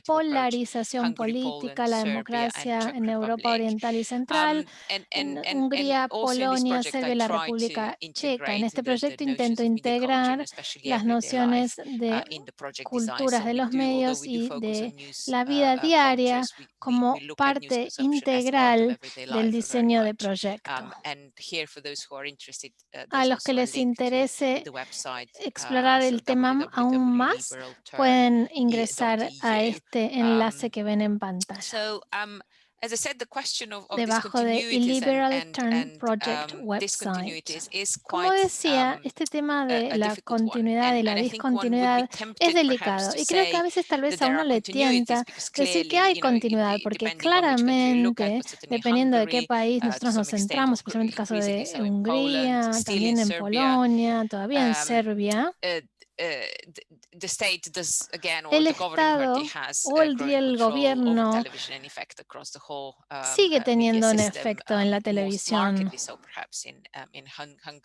polarización política, la democracia en Europa Oriental y Central, en Hungría, Polonia, Serbia y la República Checa. En este proyecto intento integrar las nociones de culturas de los medios y de la vida diaria como parte integral del diseño de proyecto. A los que les interese explorar el tema aún más, pueden ingresar a este enlace que ven en pantalla. Debajo de Illiberal Turn Project website. Como decía, este tema de la continuidad y la discontinuidad es delicado y creo que a veces tal vez a uno le tienta decir que hay continuidad, porque claramente, dependiendo de qué país nosotros nos centramos, especialmente el caso de Hungría, también en Polonia, todavía en Serbia, el Estado o el gobierno sigue teniendo un efecto en la televisión.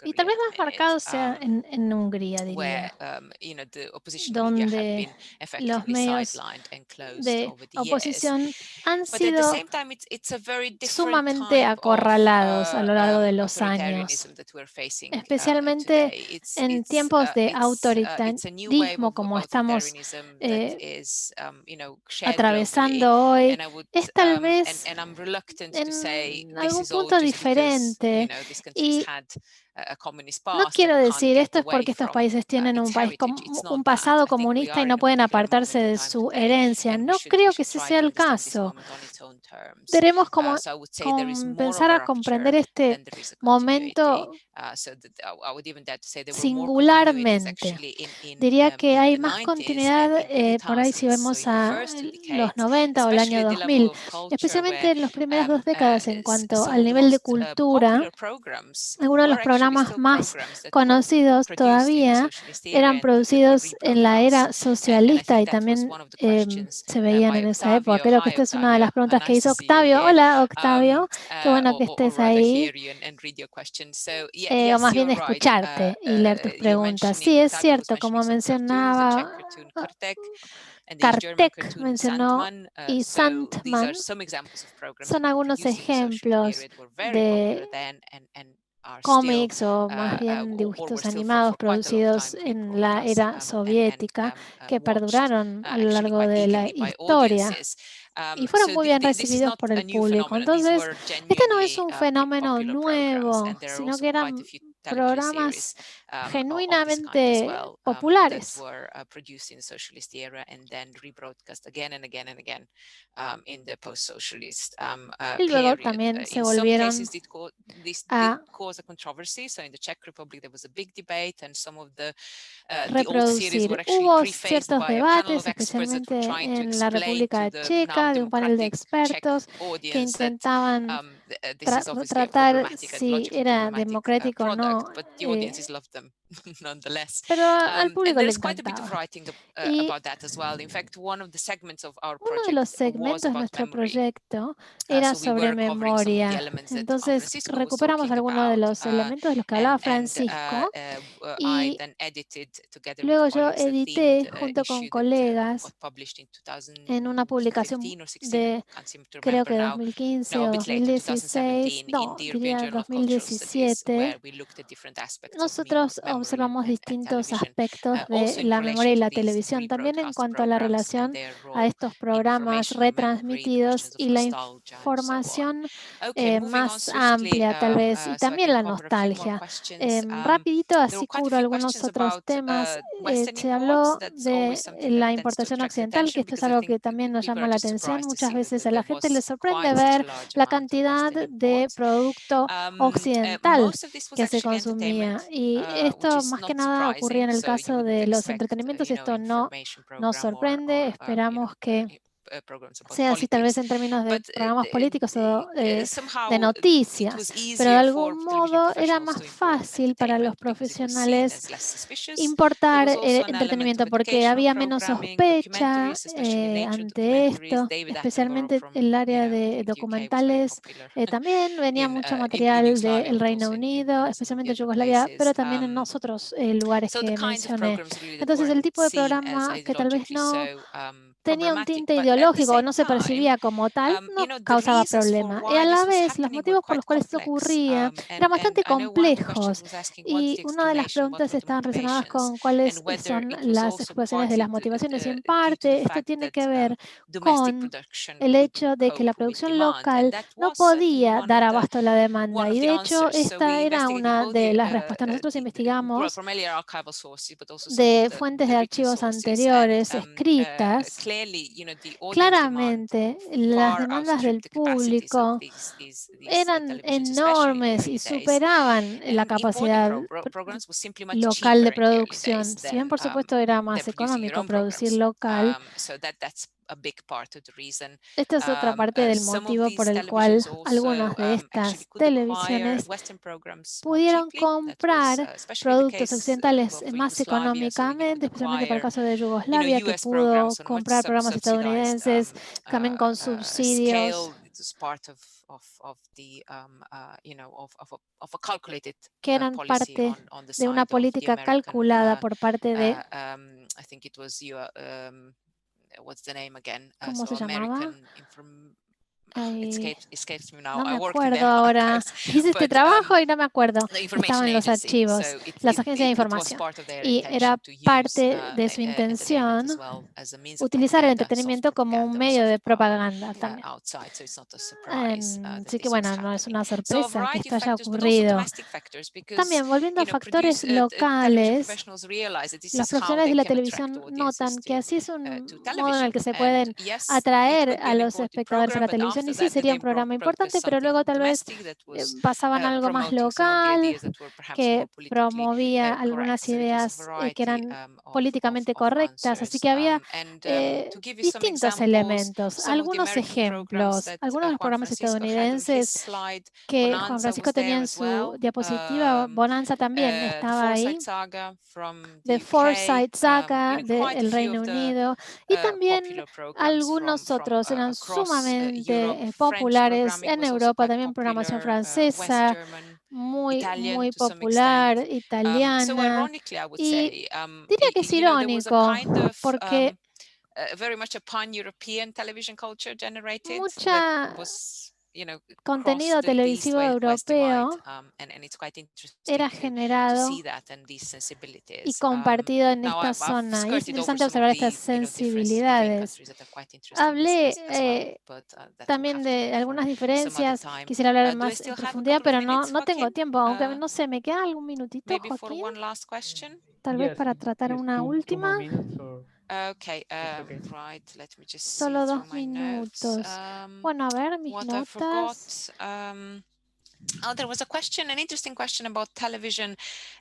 Y tal vez más marcado sea en Hungría, diría, donde los medios de oposición han sido sumamente acorralados a lo largo de los años, especialmente en tiempos de autoritarismo como estamos atravesando hoy. Es tal vez en algún punto diferente y no quiero decir esto es porque estos países tienen un pasado comunista y no pueden apartarse de su herencia. No creo que ese sea el caso. Debemos empezar a comprender este momento singularmente. Diría que hay más continuidad por ahí si vemos a los 90 o el año 2000, especialmente en las primeras 2 décadas en cuanto al nivel de cultura. Algunos de los programas más conocidos todavía eran producidos en la era socialista y también se veían en esa época. Creo que esta es una de las preguntas que hizo Octavio. Hola, Octavio. Qué bueno que estés ahí. O más bien escucharte y leer tus preguntas. Sí, es cierto, como mencionaba Kartek mencionó y Sandman son algunos ejemplos de cómics o más bien dibujitos animados producidos en la era soviética que perduraron a lo largo de la historia y fueron muy bien recibidos por el público. Entonces, este no es un fenómeno nuevo, sino que eran programas genuinamente populares. Y luego también se volvieron a reproducir. Hubo ciertos debates, especialmente en la República Checa, de un panel de expertos que intentaban tratar si era democrático o no, pero al público le encantaba. Y uno de los segmentos de nuestro proyecto era sobre memoria. Entonces recuperamos algunos de los elementos de los que hablaba Francisco y luego yo edité junto con colegas en una publicación de creo que 2015 o 2016, no, diría 2017, nosotros observamos distintos aspectos de la memoria y la televisión, también en cuanto a la relación a estos programas retransmitidos y la información más amplia tal vez, y también la nostalgia. Rapidito, así cubro algunos otros temas. Se habló de la importación occidental, que esto es algo que también nos llama la atención. Muchas veces a la gente le sorprende ver la cantidad de producto occidental que se consumía. Y esto más que nada ocurría en el caso de los entretenimientos y esto no nos sorprende. Esperamos que sea así tal vez en términos de programas políticos o de noticias, pero de algún modo era más fácil para los profesionales importar entretenimiento porque había menos sospecha ante esto, especialmente el área de documentales. También venía mucho material del Reino Unido, especialmente Yugoslavia, pero también en otros lugares que mencioné. Entonces el tipo de programa que tal vez no tenía un tinte ideológico o no se percibía como tal, no causaba problema. Y a la vez, los motivos por los cuales esto ocurría eran bastante complejos. Y una de las preguntas estaban relacionadas con cuáles son las explicaciones de las motivaciones. Y en parte, esto tiene que ver con el hecho de que la producción local no podía dar abasto a la demanda. Y de hecho, esta era una de las respuestas. Nosotros investigamos de fuentes de archivos anteriores escritas. Claramente, las demandas del público eran enormes y superaban la capacidad local de producción. Si bien, por supuesto, era más económico producir local, esta es otra parte del motivo por el cual algunas de estas televisiones pudieron comprar productos occidentales más económicamente, especialmente para el caso de Yugoslavia, que pudo comprar programas estadounidenses también con subsidios que eran parte de una política calculada por parte de ¿cómo se llamaba? No me acuerdo ahora. Hice este trabajo y no me acuerdo. Estaba en los archivos, las agencias de información. Y era parte de su intención utilizar el entretenimiento como un medio de propaganda también. Así que bueno, no es una sorpresa que esto haya ocurrido. También, volviendo a factores locales, los profesionales de la televisión notan que así es un modo en el que se pueden atraer a los espectadores a la televisión. Y sí, sería un programa importante, pero luego tal vez pasaban algo más local, que promovía algunas ideas que eran políticamente correctas. Así que había distintos elementos. Algunos ejemplos, algunos de los programas estadounidenses que Juan Francisco tenía en su diapositiva, Bonanza también estaba ahí, The Forsyth Saga del Reino Unido, y también algunos otros eran sumamente populares en Europa, también programación francesa, muy popular, italiana, y diría que es irónico, porque mucha contenido televisivo europeo era generado y compartido en esta zona. Y es interesante observar estas sensibilidades. Hablé también de algunas diferencias. Quisiera hablar más en profundidad, pero no tengo tiempo. Aunque no sé, ¿me queda algún minutito, Joaquín? Tal vez para tratar una última. Solo 2 minutos. Bueno, a ver, mis notas. There was an interesting question about television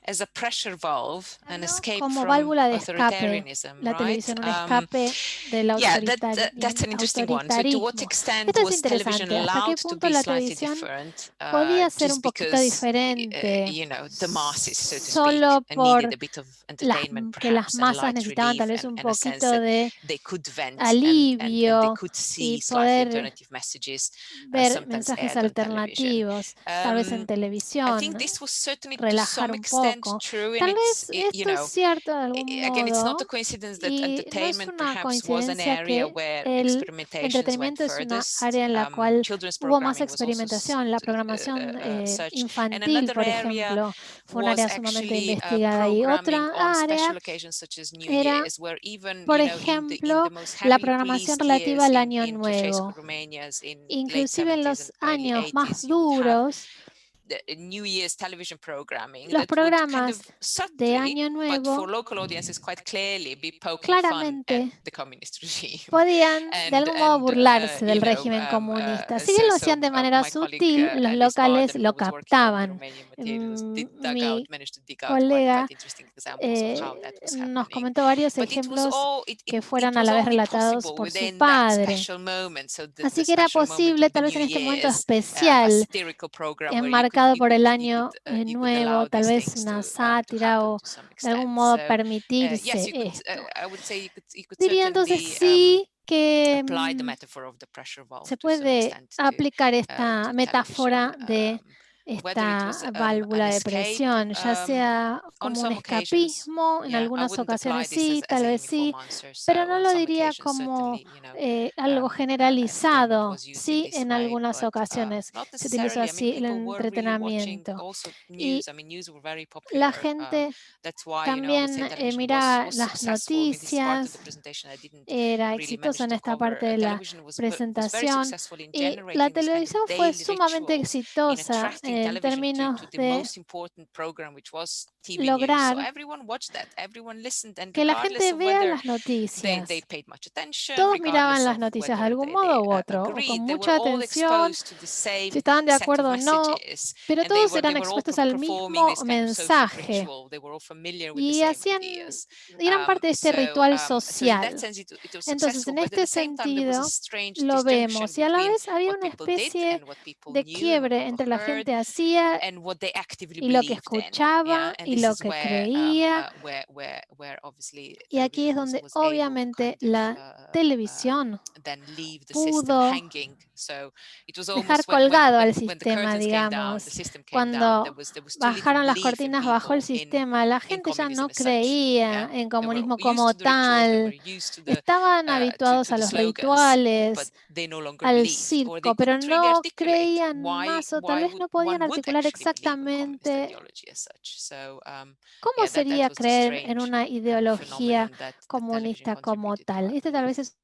as a pressure valve, an escape Como from válvula de escape, authoritarianism, la right? televisión un escape del autoritarismo. That's an interesting one. So to what extent Esto es was television interesante. ¿Hasta qué allowed to punto be la slightly televisión different podía ser un just poquito because, diferente the masses, so to solo speak, por needed a bit of entertainment, que las perhaps, and masas light necesitaban relief, tal vez un and a sense poquito that de they could vent alivio and they could see y slightly poder alternative messages ver sometimes mensajes aired on television. alternativos, tal vez en I televisión, think this was certainly to relajar some un extent poco. true, and Tal it's, vez esto es cierto de algún again, it's not modo, a coincidence that y no es entertainment una perhaps was an coincidencia area que where el experimentations went entretenimiento es una furthest. área en la cual Children's hubo más programming was also experimentación. La programación such. And infantil, another por area ejemplo, fue un was área sumamente actually investigada. Y programming otra on área special occasions such as New era, Year's, where even, por in the ejemplo, most la heavily programación policed relativa years al Año in Ceausescu Nuevo. Romania's in late Inclusive en 70s los and early años más 80s, you would have duros, the New Year's television programming los that would kind of programas de subtly, Año but Nuevo for local audiences quite clearly, be poking fun at claramente the communist regime. podían de algún modo burlarse del régimen comunista. Si bien lo hacían de manera sutil, los locales lo captaban. Mi colega nos comentó varios ejemplos que fueran a la vez relatados por su padre. Así que era posible, tal vez en este momento especial, enmarcado por el Año Nuevo, tal vez una sátira o de algún modo permitirse esto. Diría entonces sí que se puede aplicar esta metáfora de esta válvula de presión, ya sea como un escapismo, en algunas ocasiones sí, tal vez sí, pero no lo diría como algo generalizado, sí, en algunas ocasiones se utilizó así el entretenimiento. Y la gente también miraba las noticias, era exitosa en esta parte de la presentación y la televisión fue sumamente exitosa en términos de lograr que la gente vea las noticias. Todos miraban las noticias de algún modo u otro, o con mucha atención, si estaban de acuerdo o no, pero todos eran expuestos al mismo mensaje y hacían eran parte de este ritual social. Entonces, en este sentido, lo vemos. Y a la vez había una especie de quiebre entre la gente hacía y lo que escuchaba y lo que creía. Y aquí es donde obviamente la televisión pudo dejar colgado al sistema, digamos. Cuando bajaron las cortinas bajo el sistema, la gente ya no creía en comunismo como tal. Estaban habituados a los rituales, al circo, pero no creían más o tal vez no podían articular exactamente cómo sería creer en una ideología comunista como tal. Este tal vez es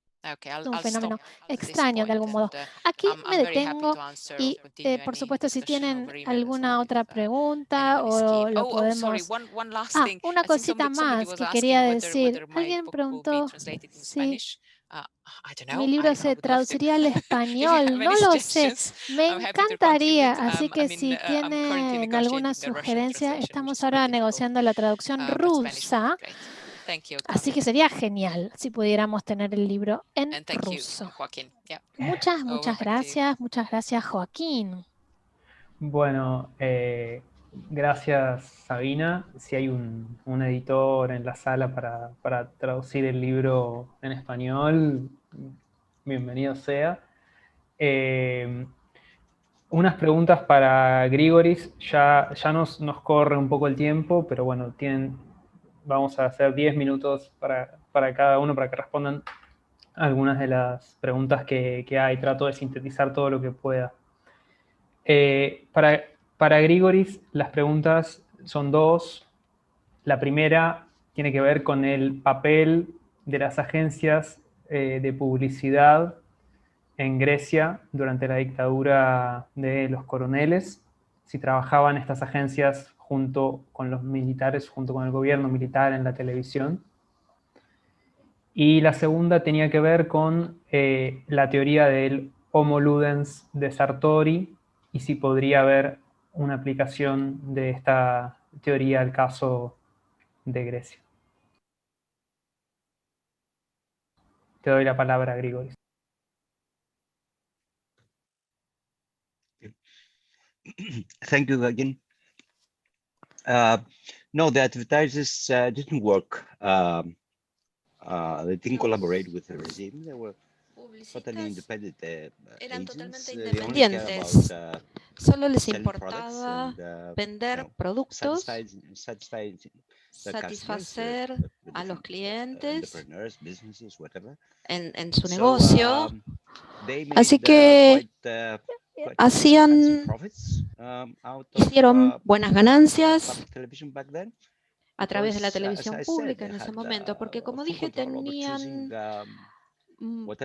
un fenómeno extraño de algún modo. Aquí me detengo y, por supuesto, si tienen alguna otra pregunta o lo podemos... una cosita más que quería decir. Alguien preguntó si mi libro se traduciría al español. No lo sé. Me encantaría. Así que si tienen alguna sugerencia, estamos ahora negociando la traducción rusa. Así que sería genial si pudiéramos tener el libro en ruso. Muchas gracias. Muchas gracias, Joaquín. Bueno, gracias, Sabina. Si hay un editor en la sala para traducir el libro en español, bienvenido sea. Unas preguntas para Grigoris. Ya nos corre un poco el tiempo, pero bueno, vamos a hacer 10 minutos para cada uno para que respondan algunas de las preguntas que hay. Trato de sintetizar todo lo que pueda. Para Grigoris, las preguntas son dos. La primera tiene que ver con el papel de las agencias de publicidad en Grecia durante la dictadura de los coroneles, si trabajaban estas agencias junto con los militares, junto con el gobierno militar en la televisión. Y la segunda tenía que ver con la teoría del Homo Ludens de Sartori y si podría haber una aplicación de esta teoría al caso de Grecia. Te doy la palabra, Grigoris. Thank you again. No, the advertisers didn't work. They didn't collaborate with the regime. They were totally independent eran totalmente agents. independientes. Solo les importaba vender productos, satisfacer a los clientes en su negocio. Así que hicieron buenas ganancias a través de la televisión pública en ese momento, porque como dije, tenían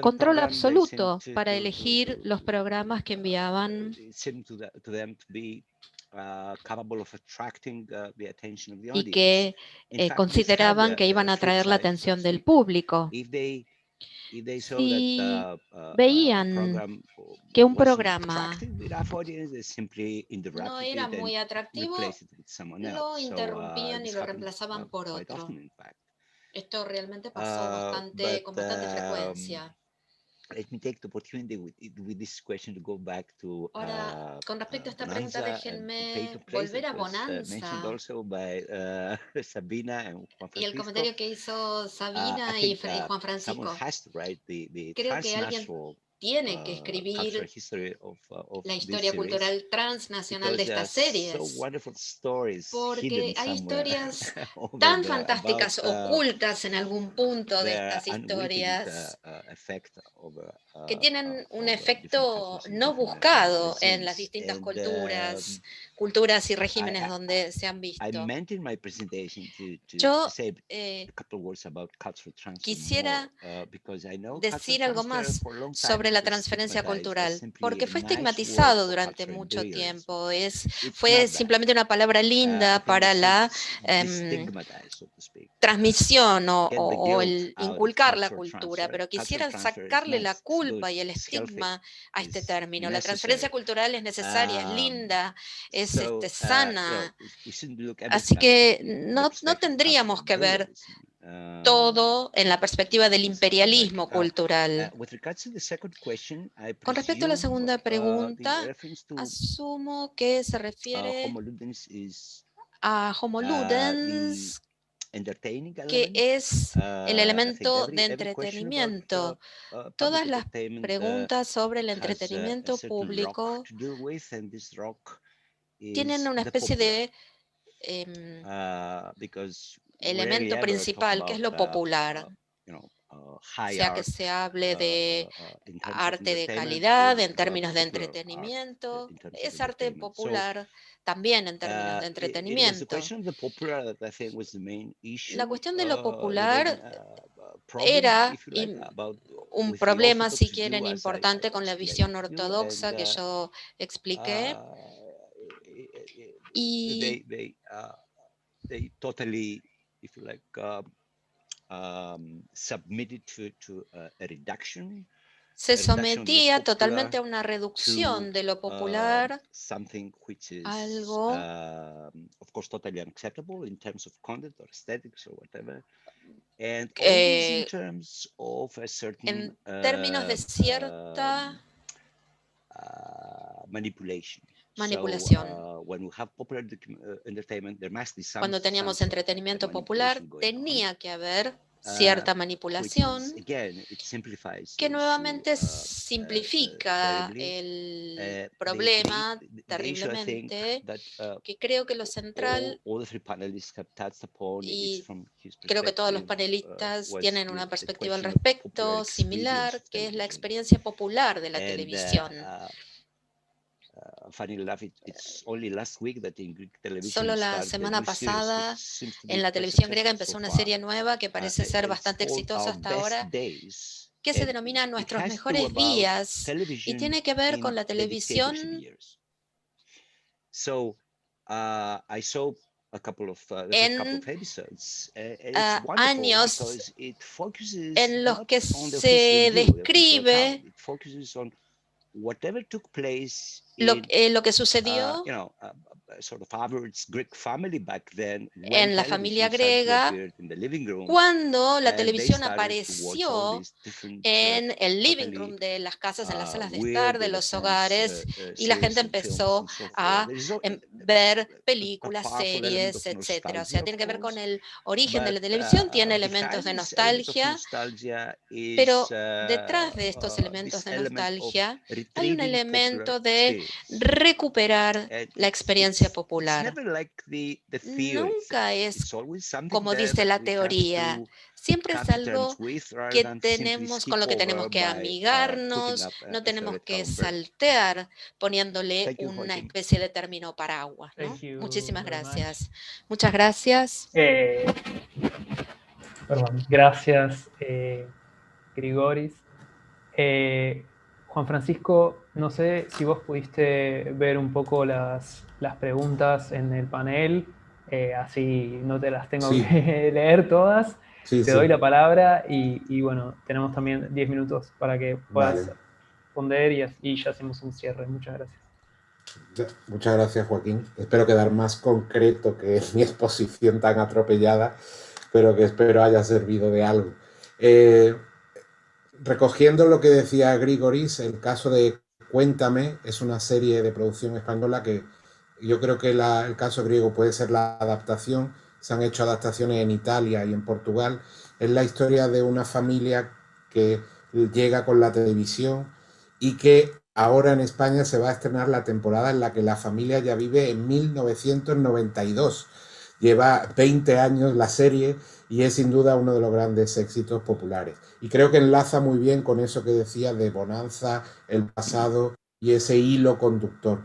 control absoluto para elegir los programas que enviaban y que consideraban que iban a atraer la atención del público. Si veían que un programa no era muy atractivo, lo interrumpían y lo reemplazaban por otro. Esto realmente pasó con bastante frecuencia. Ahora, con respecto a esta pregunta, déjenme volver a Bonanza y el comentario que hizo Sabina y Juan Francisco. Creo que alguien tiene que escribir la historia cultural transnacional de estas series, porque hay historias tan fantásticas ocultas en algún punto de estas historias que tienen un efecto no buscado en las distintas culturas y regímenes donde se han visto. Yo quisiera decir algo más sobre la transferencia cultural, porque fue estigmatizado durante mucho tiempo. Fue simplemente una palabra linda para la transmisión o el inculcar la cultura, pero quisiera sacarle la culpa y el estigma a este término. La transferencia cultural es necesaria, es linda, es sana. Así que no tendríamos que ver todo en la perspectiva del imperialismo cultural. Con respecto a la segunda pregunta, asumo que se refiere a Homo Ludens, que es el elemento de entretenimiento. Todas las preguntas sobre el entretenimiento público tienen una especie de elemento principal, que es lo popular. Sea que se hable de arte de calidad en términos de entretenimiento, es arte popular también en términos de entretenimiento. La cuestión de lo popular era un problema, si quieren, importante con la visión ortodoxa que yo expliqué. Y se sometía totalmente a una reducción de lo popular, algo en términos de cierta manipulación. Cuando teníamos entretenimiento popular, tenía que haber cierta manipulación que nuevamente simplifica el problema terriblemente, que creo que lo central, y creo que todos los panelistas tienen una perspectiva al respecto similar, que es la experiencia popular de la televisión. Solo la semana pasada en la televisión griega empezó una serie nueva que parece ser bastante exitosa hasta ahora, que se denomina Nuestros Mejores Días y tiene que ver con la televisión en años en los que se describe lo que sucedió en la familia griega cuando la televisión apareció en el living room de las casas, en las salas de estar, de los hogares, y la gente empezó a ver películas, series, etcétera. O sea, tiene que ver con el origen de la televisión, tiene elementos de nostalgia, pero detrás de estos elementos de nostalgia hay un elemento de recuperar la experiencia popular. Nunca es como dice la teoría, siempre es algo que tenemos, con lo que tenemos que amigarnos, no tenemos que saltear poniéndole una especie de término paraguas, ¿no? Muchísimas gracias. Muchas gracias. Gracias, Grigoris. Juan Francisco, no sé si vos pudiste ver un poco las preguntas en el panel, así no te las tengo que leer todas. Te doy la palabra y bueno, tenemos también 10 minutos para que puedas responder y ya hacemos un cierre. Muchas gracias. Muchas gracias, Joaquín. Espero quedar más concreto que mi exposición tan atropellada, pero que espero haya servido de algo. Recogiendo lo que decía Grigoris, el caso de Cuéntame es una serie de producción española que yo creo que el caso griego puede ser la adaptación. Se han hecho adaptaciones en Italia y en Portugal. Es la historia de una familia que llega con la televisión y que ahora en España se va a estrenar la temporada en la que la familia ya vive en 1992. Lleva 20 años la serie y es sin duda uno de los grandes éxitos populares. Y creo que enlaza muy bien con eso que decía de Bonanza, el pasado y ese hilo conductor.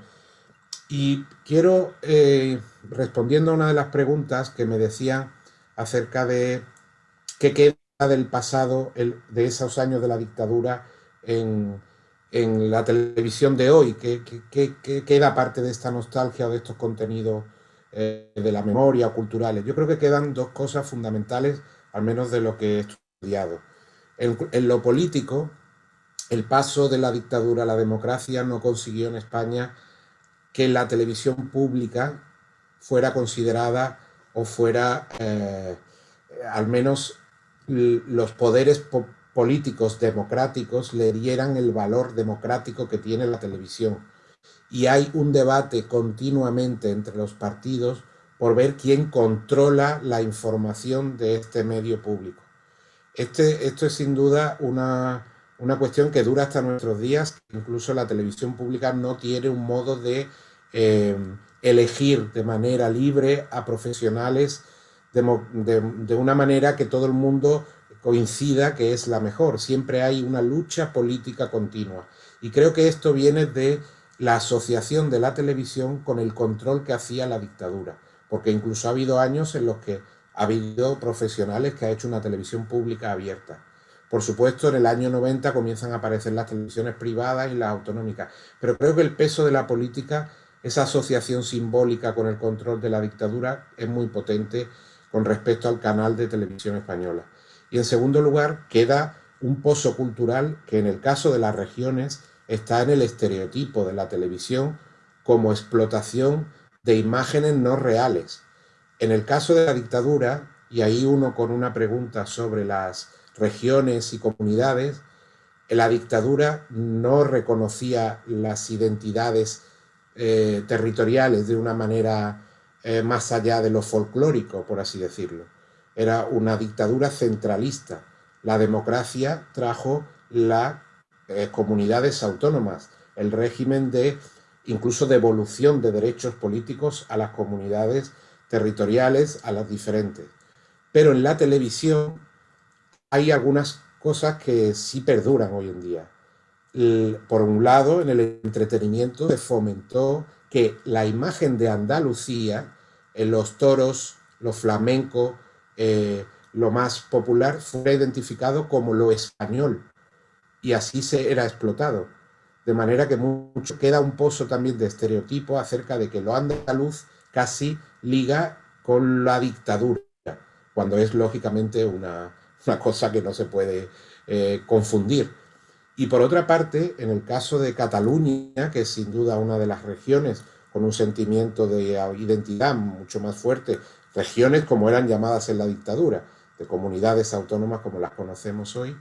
Y quiero, respondiendo a una de las preguntas que me decían acerca de qué queda del pasado, de esos años de la dictadura en la televisión de hoy, qué queda parte de esta nostalgia o de estos contenidos de la memoria o culturales. Yo creo que quedan dos cosas fundamentales, al menos de lo que he estudiado. En lo político, el paso de la dictadura a la democracia no consiguió en España que la televisión pública fuera considerada o fuera, al menos los poderes políticos democráticos le dieran el valor democrático que tiene la televisión. Y hay un debate continuamente entre los partidos por ver quién controla la información de este medio público. Esto es sin duda una cuestión que dura hasta nuestros días. Incluso la televisión pública no tiene un modo de elegir de manera libre a profesionales de una manera que todo el mundo coincida que es la mejor. Siempre hay una lucha política continua. Y creo que esto viene de la asociación de la televisión con el control que hacía la dictadura. Porque incluso ha habido años en los que ha habido profesionales que han hecho una televisión pública abierta. Por supuesto, en el año 90 comienzan a aparecer las televisiones privadas y las autonómicas. Pero creo que el peso de la política, esa asociación simbólica con el control de la dictadura, es muy potente con respecto al canal de televisión española. Y en segundo lugar, queda un pozo cultural que en el caso de las regiones está en el estereotipo de la televisión como explotación de imágenes no reales. En el caso de la dictadura, y ahí uno con una pregunta sobre las regiones y comunidades, la dictadura no reconocía las identidades territoriales de una manera más allá de lo folclórico, por así decirlo. Era una dictadura centralista. La democracia trajo las comunidades autónomas, el régimen de incluso devolución de derechos políticos a las comunidades territoriales, a las diferentes. Pero en la televisión hay algunas cosas que sí perduran hoy en día. por un lado, en el entretenimiento se fomentó que la imagen de Andalucía, en los toros, los flamencos, lo más popular, fuera identificado como lo español, y así se era explotado. De manera que mucho queda un pozo también de estereotipo acerca de que lo andaluz casi liga con la dictadura, cuando es lógicamente una cosa que no se puede confundir. Y por otra parte, en el caso de Cataluña, que es sin duda una de las regiones con un sentimiento de identidad mucho más fuerte, regiones como eran llamadas en la dictadura, de comunidades autónomas como las conocemos hoy,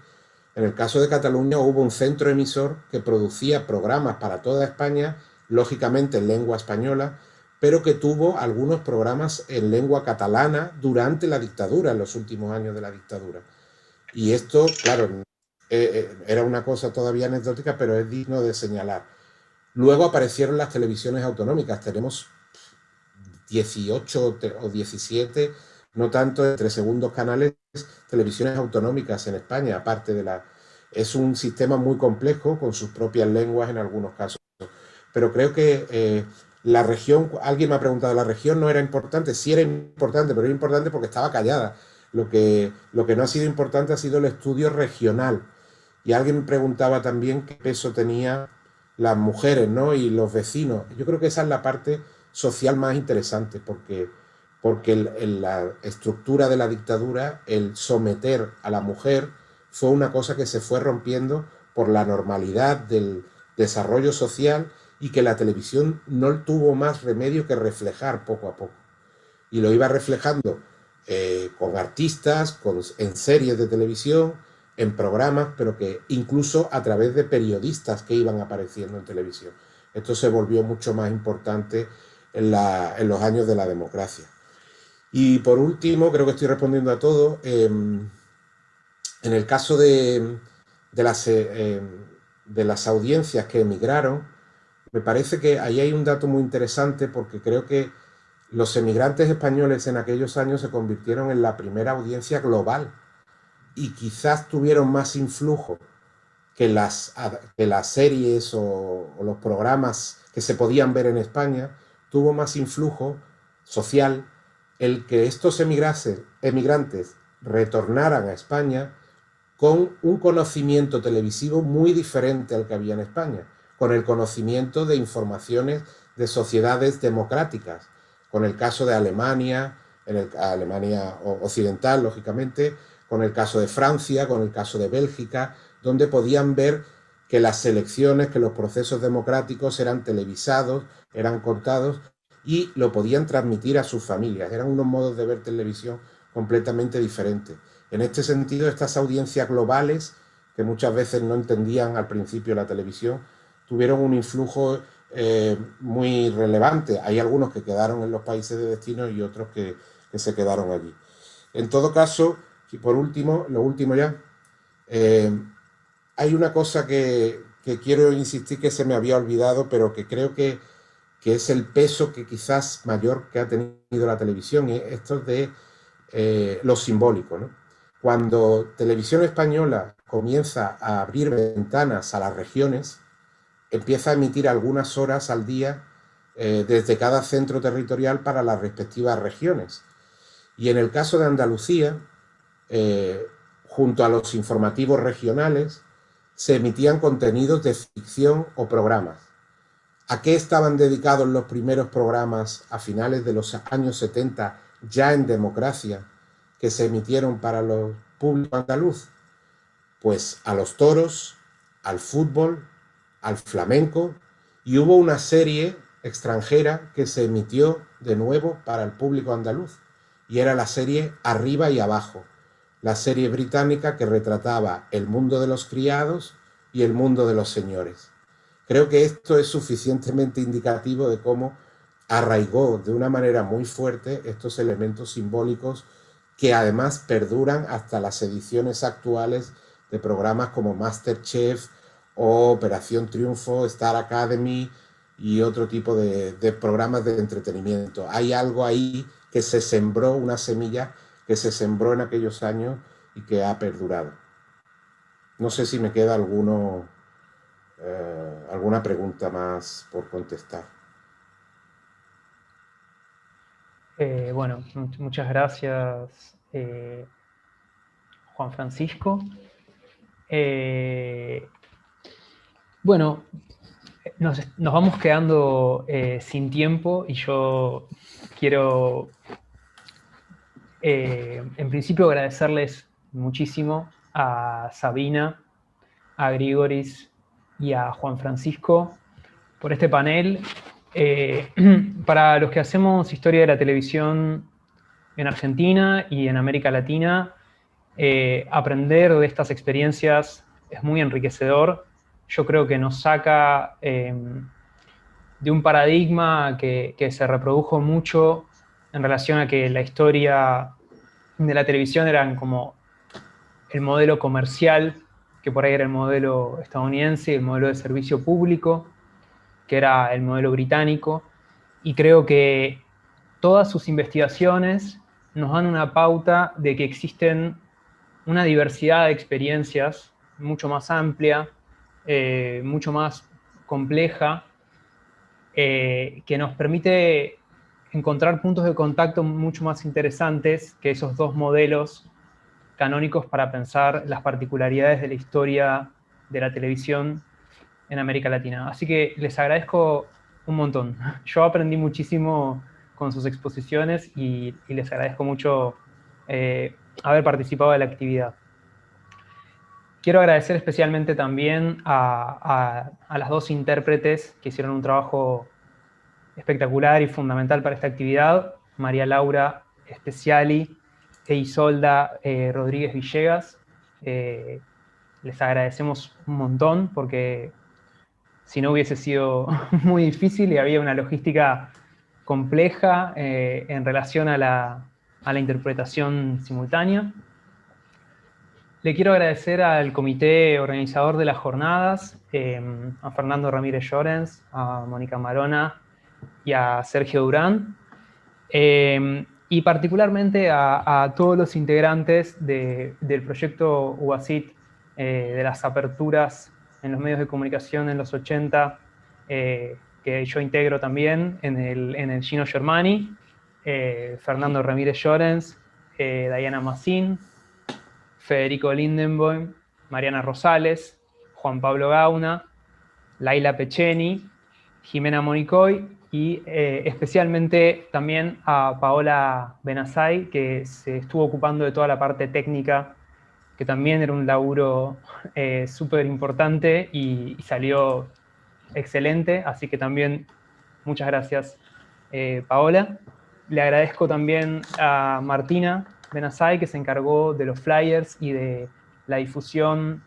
en el caso de Cataluña hubo un centro emisor que producía programas para toda España, lógicamente en lengua española, pero que tuvo algunos programas en lengua catalana durante la dictadura, en los últimos años de la dictadura. Y esto, claro, era una cosa todavía anecdótica, pero es digno de señalar. Luego aparecieron las televisiones autonómicas. Tenemos 18 o 17, no tanto entre segundos canales, televisiones autonómicas en España, aparte de la... Es un sistema muy complejo, con sus propias lenguas en algunos casos. Pero creo que la región, alguien me ha preguntado, ¿la región no era importante? Sí era importante, pero era importante porque estaba callada. Lo que no ha sido importante ha sido el estudio regional. Y alguien me preguntaba también qué peso tenía las mujeres, ¿no? Y los vecinos. Yo creo que esa es la parte social más interesante, porque en la estructura de la dictadura, el someter a la mujer fue una cosa que se fue rompiendo por la normalidad del desarrollo social y que la televisión no tuvo más remedio que reflejar poco a poco. Y lo iba reflejando con artistas, en series de televisión, en programas, pero que incluso a través de periodistas que iban apareciendo en televisión. Esto se volvió mucho más importante en los años de la democracia. Y por último, creo que estoy respondiendo a todo, en el caso de las audiencias que emigraron, me parece que ahí hay un dato muy interesante, porque creo que los emigrantes españoles en aquellos años se convirtieron en la primera audiencia global y quizás tuvieron más influjo que las series o los programas que se podían ver en España. Tuvo más influjo social el que estos emigrantes retornaran a España con un conocimiento televisivo muy diferente al que había en España, con el conocimiento de informaciones de sociedades democráticas, con el caso de Alemania, Alemania occidental, lógicamente, con el caso de Francia, con el caso de Bélgica, donde podían ver que las elecciones, que los procesos democráticos eran televisados, eran contados y lo podían transmitir a sus familias. Eran unos modos de ver televisión completamente diferentes. En este sentido, estas audiencias globales, que muchas veces no entendían al principio la televisión, tuvieron un influjo muy relevante. Hay algunos que quedaron en los países de destino y otros que se quedaron allí. En todo caso, y por último, lo último ya, hay una cosa que quiero insistir que se me había olvidado, pero que creo que es el peso que quizás mayor que ha tenido la televisión, y esto de lo simbólico, ¿no? Cuando Televisión Española comienza a abrir ventanas a las regiones, empieza a emitir algunas horas al día desde cada centro territorial para las respectivas regiones. Y en el caso de Andalucía, junto a los informativos regionales, se emitían contenidos de ficción o programas. ¿A qué estaban dedicados los primeros programas a finales de los años 70, ya en democracia, que se emitieron para los públicos andaluz? Pues a los toros, al fútbol, al flamenco, y hubo una serie extranjera que se emitió de nuevo para el público andaluz, y era la serie Arriba y Abajo, la serie británica que retrataba el mundo de los criados y el mundo de los señores. Creo que esto es suficientemente indicativo de cómo arraigó de una manera muy fuerte estos elementos simbólicos que además perduran hasta las ediciones actuales de programas como MasterChef o Operación Triunfo, Star Academy y otro tipo de programas de entretenimiento. Hay algo ahí que se sembró, una semilla que se sembró en aquellos años y que ha perdurado. No sé si me queda alguno alguna pregunta más por contestar. Bueno, muchas gracias, Juan Francisco. Bueno, nos vamos quedando sin tiempo y yo quiero, en principio, agradecerles muchísimo a Sabina, a Grigoris y a Juan Francisco por este panel. Para los que hacemos historia de la televisión en Argentina y en América Latina, aprender de estas experiencias es muy enriquecedor. Yo creo que nos saca de un paradigma que se reprodujo mucho en relación a que la historia de la televisión era como el modelo comercial, que por ahí era el modelo estadounidense, el modelo de servicio público, que era el modelo británico, y creo que todas sus investigaciones nos dan una pauta de que existen una diversidad de experiencias mucho más amplia, mucho más compleja, que nos permite encontrar puntos de contacto mucho más interesantes que esos dos modelos canónicos para pensar las particularidades de la historia de la televisión en América Latina. Así que les agradezco un montón. Yo aprendí muchísimo con sus exposiciones y les agradezco mucho haber participado de la actividad. Quiero agradecer especialmente también a las dos intérpretes que hicieron un trabajo espectacular y fundamental para esta actividad, María Laura Speciali e Isolda Rodríguez Villegas. Les agradecemos un montón porque si no hubiese sido muy difícil y había una logística compleja en relación a la interpretación simultánea. Le quiero agradecer al comité organizador de las jornadas, a Fernando Ramírez Llorens, a Mónica Marona y a Sergio Durán, y particularmente a todos los integrantes del proyecto UASIT, de las aperturas en los medios de comunicación en los 80, que yo integro también en el Gino Germani, Fernando Ramírez Llorens, Diana Massín, Federico Lindenboim, Mariana Rosales, Juan Pablo Gauna, Laila Pecheni, Jimena Monicoy y especialmente también a Paola Benazay, que se estuvo ocupando de toda la parte técnica, que también era un laburo súper importante y salió excelente, así que también muchas gracias, Paola. Le agradezco también a Martina Benazay, que se encargó de los flyers y de la difusión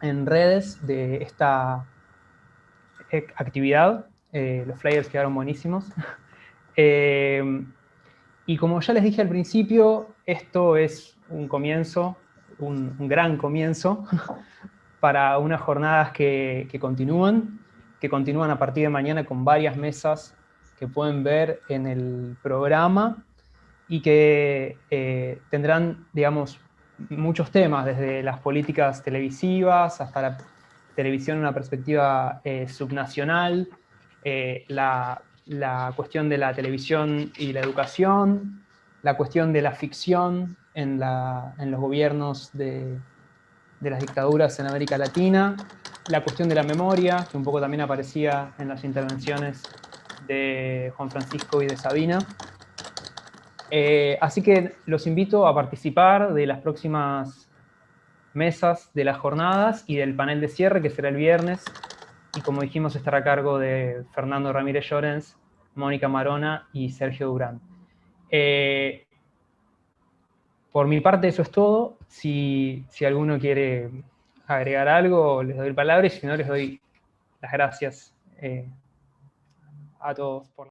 en redes de esta actividad. Los flyers quedaron buenísimos. Y como ya les dije al principio, esto es un comienzo, un gran comienzo para unas jornadas que continúan a partir de mañana con varias mesas que pueden ver en el programa y que tendrán, digamos, muchos temas, desde las políticas televisivas hasta la televisión en una perspectiva subnacional, la cuestión de la televisión y la educación, la cuestión de la ficción en los gobiernos de las dictaduras en América Latina, la cuestión de la memoria, que un poco también aparecía en las intervenciones de Juan Francisco y de Sabina. Así que los invito a participar de las próximas mesas de las jornadas y del panel de cierre, que será el viernes, y como dijimos estará a cargo de Fernando Ramírez Llorens, Mónica Marona y Sergio Durán. Por mi parte eso es todo. Si alguno quiere agregar algo, les doy el palabra, y si no, les doy las gracias a todos por